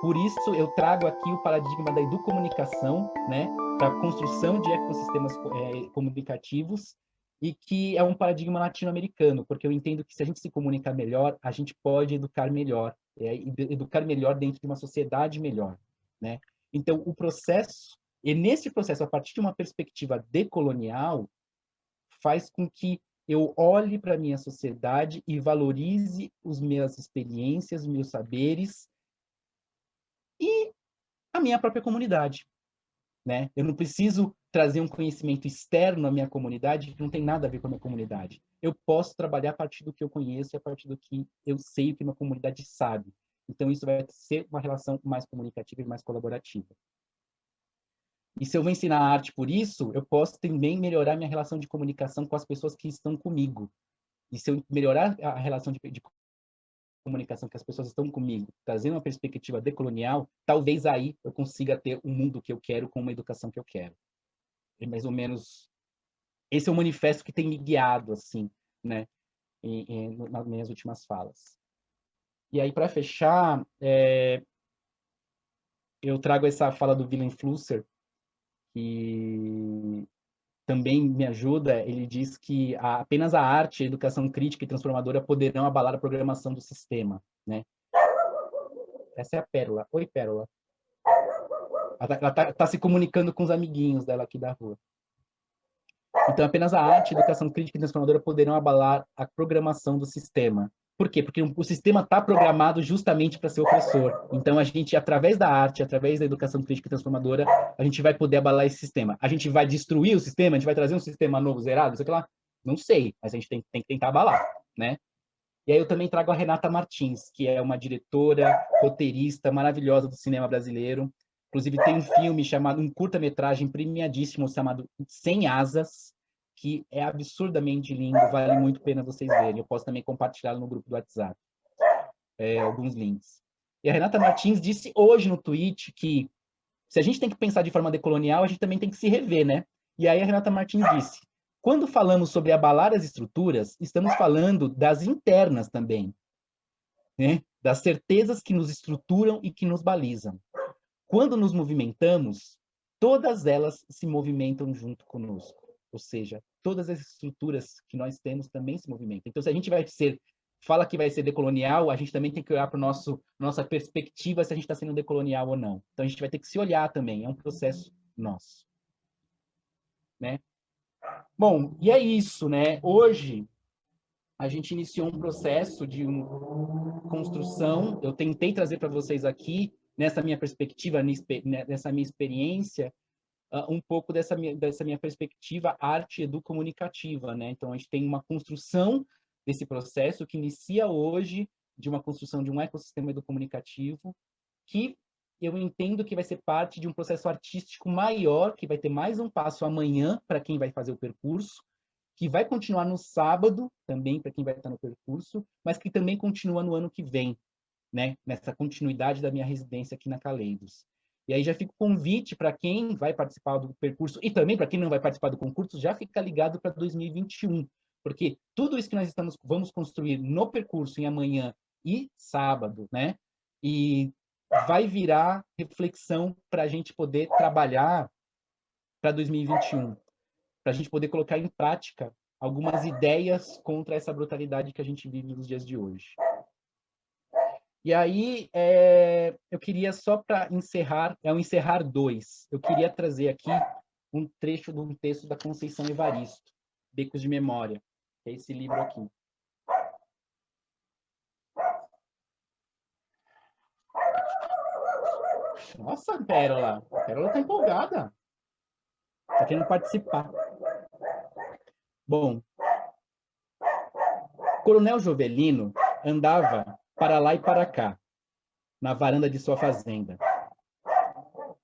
S6: Por isso, eu trago aqui o paradigma da educomunicação, né, para a construção de ecossistemas comunicativos, e que é um paradigma latino-americano, porque eu entendo que se a gente se comunicar melhor, a gente pode educar melhor dentro de uma sociedade melhor, né? Então, o processo, e nesse processo, a partir de uma perspectiva decolonial, faz com que eu olhe para a minha sociedade e valorize as minhas experiências, os meus saberes e a minha própria comunidade, né? Eu não preciso trazer um conhecimento externo à minha comunidade que não tem nada a ver com a minha comunidade. Eu posso trabalhar a partir do que eu conheço e a partir do que eu sei o que a minha comunidade sabe. Então, isso vai ser uma relação mais comunicativa e mais colaborativa. E se eu vou ensinar arte por isso, eu posso também melhorar minha relação de comunicação com as pessoas que estão comigo. E se eu melhorar a relação de comunicação que as pessoas estão comigo, trazendo uma perspectiva decolonial, talvez aí eu consiga ter um mundo que eu quero com uma educação que eu quero. É mais ou menos esse é o manifesto que tem me guiado, assim, né, nas minhas últimas falas. E aí, para fechar, eu trago essa fala do Willem Flusser, que também me ajuda. Ele diz que apenas a arte, a educação crítica e transformadora poderão abalar a programação do sistema, né? Essa é a Pérola. Oi, Pérola. Ela tá se comunicando com os amiguinhos dela aqui da rua. Então, apenas a arte, a educação crítica e transformadora poderão abalar a programação do sistema. Por quê? Porque o sistema está programado justamente para ser opressor. Então, a gente, através da arte, através da educação crítica e transformadora, a gente vai poder abalar esse sistema. A gente vai destruir o sistema? A gente vai trazer um sistema novo, zerado? Sei lá. Não sei, mas a gente tem que tentar abalar, né? E aí eu também trago a Renata Martins, que é uma diretora, roteirista maravilhosa do cinema brasileiro. Inclusive, tem um filme chamado, um curta-metragem premiadíssimo, chamado Sem Asas, que é absurdamente lindo, vale muito a pena vocês verem. Eu posso também compartilhar no grupo do WhatsApp alguns links. E a Renata Martins disse hoje no tweet que se a gente tem que pensar de forma decolonial, a gente também tem que se rever, né? E aí a Renata Martins disse, quando falamos sobre abalar as estruturas, estamos falando das internas também, né? Das certezas que nos estruturam e que nos balizam. Quando nos movimentamos, todas elas se movimentam junto conosco. Ou seja, todas as estruturas que nós temos também se movimentam. Então, se a gente fala que vai ser decolonial, a gente também tem que olhar para nossa perspectiva se a gente está sendo decolonial ou não. Então, a gente vai ter que se olhar também. É um processo nosso, né? Bom, e é isso, né? Hoje, a gente iniciou um processo de construção. Eu tentei trazer para vocês aqui, nessa minha perspectiva, nessa minha experiência, um pouco dessa minha perspectiva arte educomunicativa, né? Então, a gente tem uma construção desse processo que inicia hoje de uma construção de um ecossistema educomunicativo que eu entendo que vai ser parte de um processo artístico maior, que vai ter mais um passo amanhã para quem vai fazer o percurso, que vai continuar no sábado também para quem vai estar no percurso, mas que também continua no ano que vem, né? Nessa continuidade da minha residência aqui na Caleidos. E aí já fica o convite para quem vai participar do percurso e também para quem não vai participar do concurso, já fica ligado para 2021, porque tudo isso que nós vamos construir no percurso em amanhã e sábado, né? E vai virar reflexão para a gente poder trabalhar para 2021, para a gente poder colocar em prática algumas ideias contra essa brutalidade que a gente vive nos dias de hoje. E aí, eu queria só para encerrar, o Encerrar 2, eu queria trazer aqui um trecho de um texto da Conceição Evaristo, Becos de Memória, que é esse livro aqui. Nossa, Pérola! A Pérola está empolgada. Está querendo participar. Bom, Coronel Jovelino andava para lá e para cá, na varanda de sua fazenda.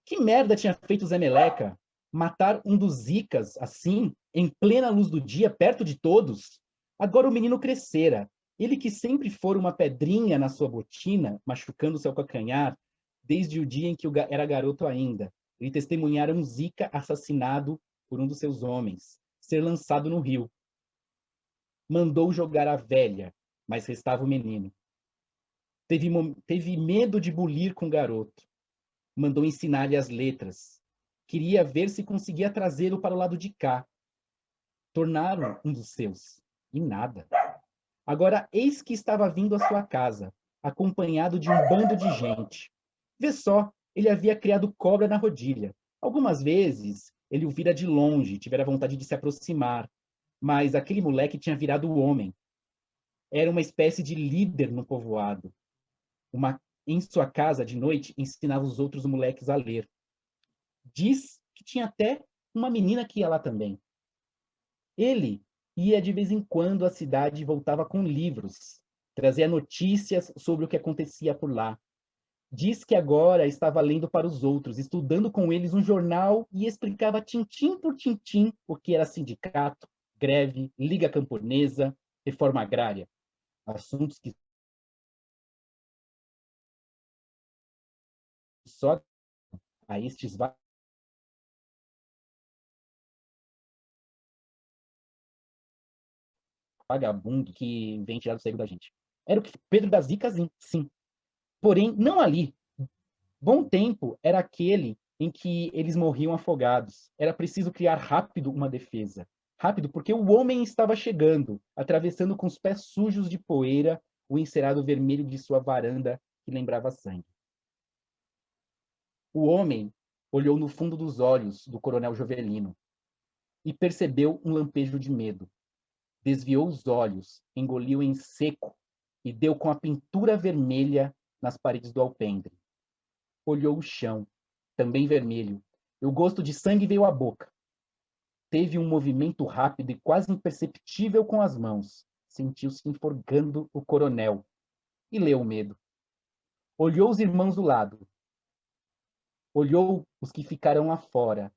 S6: Que merda tinha feito Zé Meleca? Matar um dos Zicas, assim, em plena luz do dia, perto de todos? Agora o menino crescera. Ele que sempre fora uma pedrinha na sua botina, machucando seu calcanhar, desde o dia em que era garoto ainda. Ele testemunhara um Zica assassinado por um dos seus homens, ser lançado no rio. Mandou jogar a velha, mas restava o menino. Teve medo de bulir com o garoto. Mandou ensinar-lhe as letras. Queria ver se conseguia trazê-lo para o lado de cá. Tornaram um dos seus. E nada. Agora, eis que estava vindo à sua casa, acompanhado de um bando de gente. Vê só, ele havia criado cobra na rodilha. Algumas vezes, ele o vira de longe, tivera vontade de se aproximar. Mas aquele moleque tinha virado o homem. Era uma espécie de líder no povoado. Em sua casa, de noite, ensinava os outros moleques a ler. Diz que tinha até uma menina que ia lá também. Ele ia de vez em quando à cidade e voltava com livros. Trazia notícias sobre o que acontecia por lá. Diz que agora estava lendo para os outros, estudando com eles um jornal e explicava tintim por tintim o que era sindicato, greve, liga camponesa, reforma agrária, assuntos que só a estes vagabundos que vem tirar o cego da gente. Era o que Pedro das Vicas, sim. Porém, não ali. Bom tempo era aquele em que eles morriam afogados. Era preciso criar rápido uma defesa. Rápido, porque o homem estava chegando, atravessando com os pés sujos de poeira o encerado vermelho de sua varanda que lembrava sangue. O homem olhou no fundo dos olhos do coronel Jovelino e percebeu um lampejo de medo. Desviou os olhos, engoliu em seco e deu com a pintura vermelha nas paredes do alpendre. Olhou o chão, também vermelho, e o gosto de sangue veio à boca. Teve um movimento rápido e quase imperceptível com as mãos. Sentiu-se enforcando o coronel e leu o medo. Olhou os irmãos do lado. Olhou os que ficaram lá fora.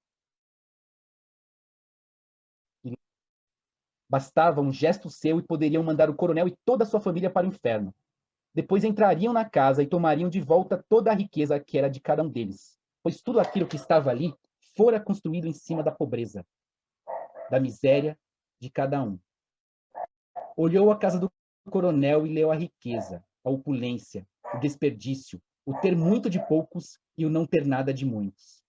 S6: Bastava um gesto seu e poderiam mandar o coronel e toda a sua família para o inferno. Depois entrariam na casa e tomariam de volta toda a riqueza que era de cada um deles, pois tudo aquilo que estava ali fora construído em cima da pobreza, da miséria de cada um. Olhou a casa do coronel e leu a riqueza, a opulência, o desperdício, o ter muito de poucos e o não ter nada de muitos.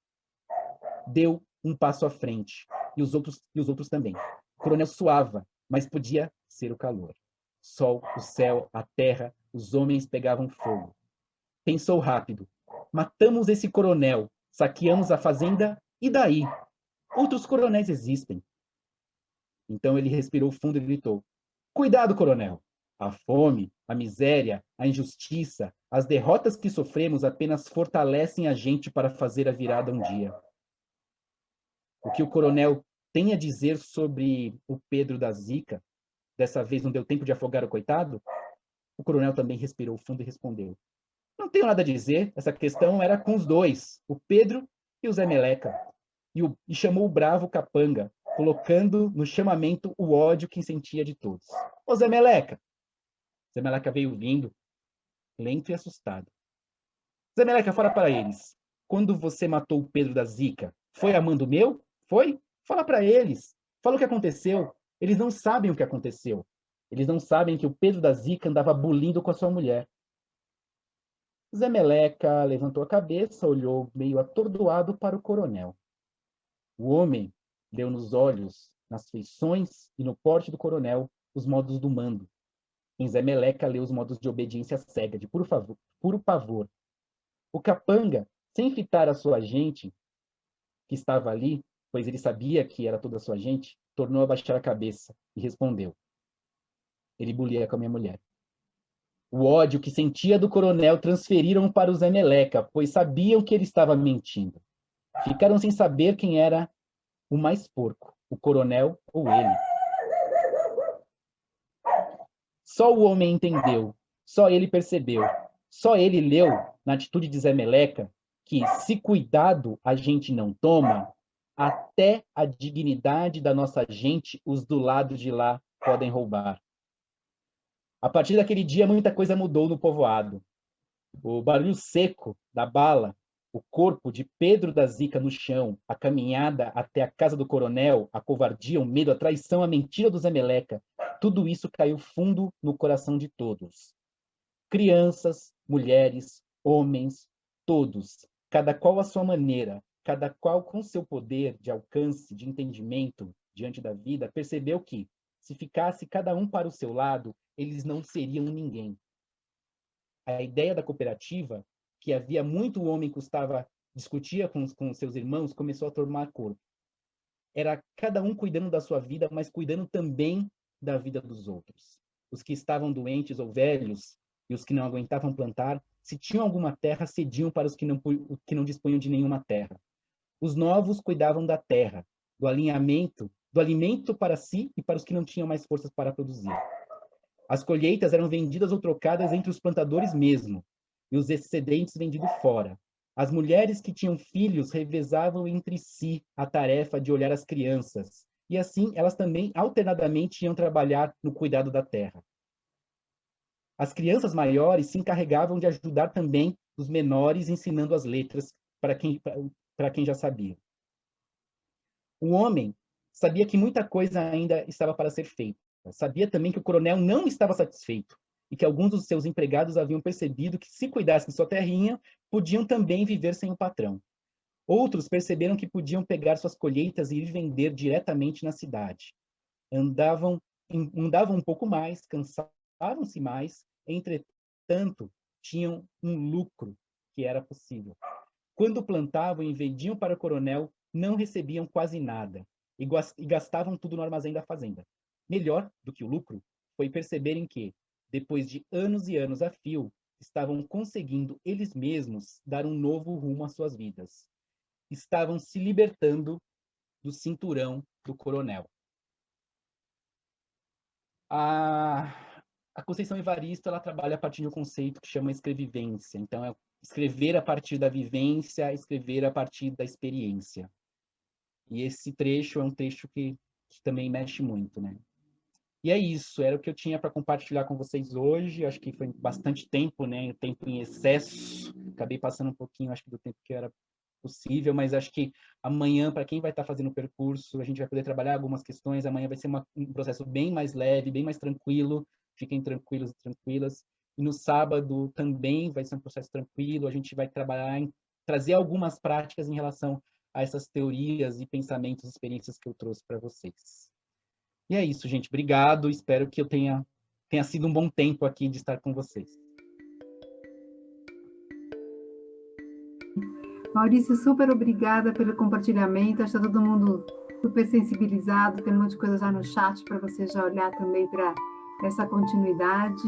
S6: Deu um passo à frente, e os outros também. O coronel suava, mas podia ser o calor. Sol, o céu, a terra, os homens pegavam fogo. Pensou rápido. Matamos esse coronel, saqueamos a fazenda, e daí? Outros coronéis existem. Então ele respirou fundo e gritou: Cuidado, coronel! A fome, a miséria, a injustiça, as derrotas que sofremos apenas fortalecem a gente para fazer a virada um dia. O que o coronel tem a dizer sobre o Pedro da Zica? Dessa vez não deu tempo de afogar o coitado? O coronel também respirou fundo e respondeu: Não tenho nada a dizer, essa questão era com os dois, o Pedro e o Zé Meleca. E chamou o bravo capanga, colocando no chamamento o ódio que sentia de todos. Ô Zé Meleca! Zé Meleca veio vindo, lento e assustado. Zé Meleca, fala para eles. Quando você matou o Pedro da Zica, foi a mando meu? Foi? Fala para eles. Fala o que aconteceu. Eles não sabem o que aconteceu. Eles não sabem que o Pedro da Zica andava bulindo com a sua mulher. Zé Meleca levantou a cabeça, olhou meio atordoado para o coronel. O homem leu nos olhos, nas feições e no porte do coronel os modos do mando. Em Zé Meleca leu os modos de obediência cega, de puro pavor. O capanga, sem fitar a sua gente, que estava ali, pois ele sabia que era toda a sua gente, tornou a baixar a cabeça e respondeu: Ele bulia com a minha mulher. O ódio que sentia do coronel transferiram para o Zé Meleca, pois sabiam que ele estava mentindo. Ficaram sem saber quem era o mais porco, o coronel ou ele. Só o homem entendeu, só ele percebeu, só ele leu, na atitude de Zé Meleca, que, se cuidado a gente não toma, até a dignidade da nossa gente os do lado de lá podem roubar. A partir daquele dia, muita coisa mudou no povoado. O barulho seco da bala, o corpo de Pedro da Zica no chão, a caminhada até a casa do coronel, a covardia, o medo, a traição, a mentira do Zé Meleca, tudo isso caiu fundo no coração de todos. Crianças, mulheres, homens, todos, cada qual à sua maneira, cada qual com seu poder de alcance, de entendimento diante da vida, percebeu que, se ficasse cada um para o seu lado, eles não seriam ninguém. A ideia da cooperativa, que havia muito homem que discutia com seus irmãos, começou a tomar corpo. Era cada um cuidando da sua vida, mas cuidando também da vida dos outros. Os que estavam doentes ou velhos e os que não aguentavam plantar, se tinham alguma terra, cediam para os que não dispunham de nenhuma terra. Os novos cuidavam da terra, do alinhamento, do alimento para si e para os que não tinham mais forças para produzir. As colheitas eram vendidas ou trocadas entre os plantadores mesmo, e os excedentes vendidos fora. As mulheres que tinham filhos revezavam entre si a tarefa de olhar as crianças, e assim elas também alternadamente iam trabalhar no cuidado da terra. As crianças maiores se encarregavam de ajudar também os menores, ensinando as letras para quem já sabia. O homem sabia que muita coisa ainda estava para ser feita. Sabia também que o coronel não estava satisfeito e que alguns dos seus empregados haviam percebido que, se cuidassem de sua terrinha, podiam também viver sem o patrão. Outros perceberam que podiam pegar suas colheitas e ir vender diretamente na cidade. Andavam um pouco mais, cansavam-se mais, entretanto, tinham um lucro que era possível. Quando plantavam e vendiam para o coronel, não recebiam quase nada e gastavam tudo no armazém da fazenda. Melhor do que o lucro foi perceberem que, depois de anos e anos a fio, estavam conseguindo eles mesmos dar um novo rumo às suas vidas. Estavam se libertando do cinturão do coronel. A Conceição Evaristo, ela trabalha a partir de um conceito que chama escrevivência. Então, é escrever a partir da vivência, escrever a partir da experiência. E esse trecho é um trecho que também mexe muito, né? E é isso, era o que eu tinha para compartilhar com vocês hoje. Acho que foi bastante tempo, né? Tempo em excesso. Acabei passando um pouquinho, acho que do tempo que era possível, mas acho que amanhã, para quem vai estar fazendo o percurso, a gente vai poder trabalhar algumas questões. Amanhã vai ser um processo bem mais leve, bem mais tranquilo. Fiquem tranquilos e tranquilas. E no sábado também vai ser um processo tranquilo. A gente vai trabalhar em trazer algumas práticas em relação a essas teorias e pensamentos, experiências que eu trouxe para vocês. E é isso, gente. Obrigado. Espero que eu tenha sido um bom tempo aqui de estar com vocês.
S1: Maurício, super obrigada pelo compartilhamento. Acho que todo mundo super sensibilizado. Tem um monte de coisa já no chat para você já olhar também para essa continuidade.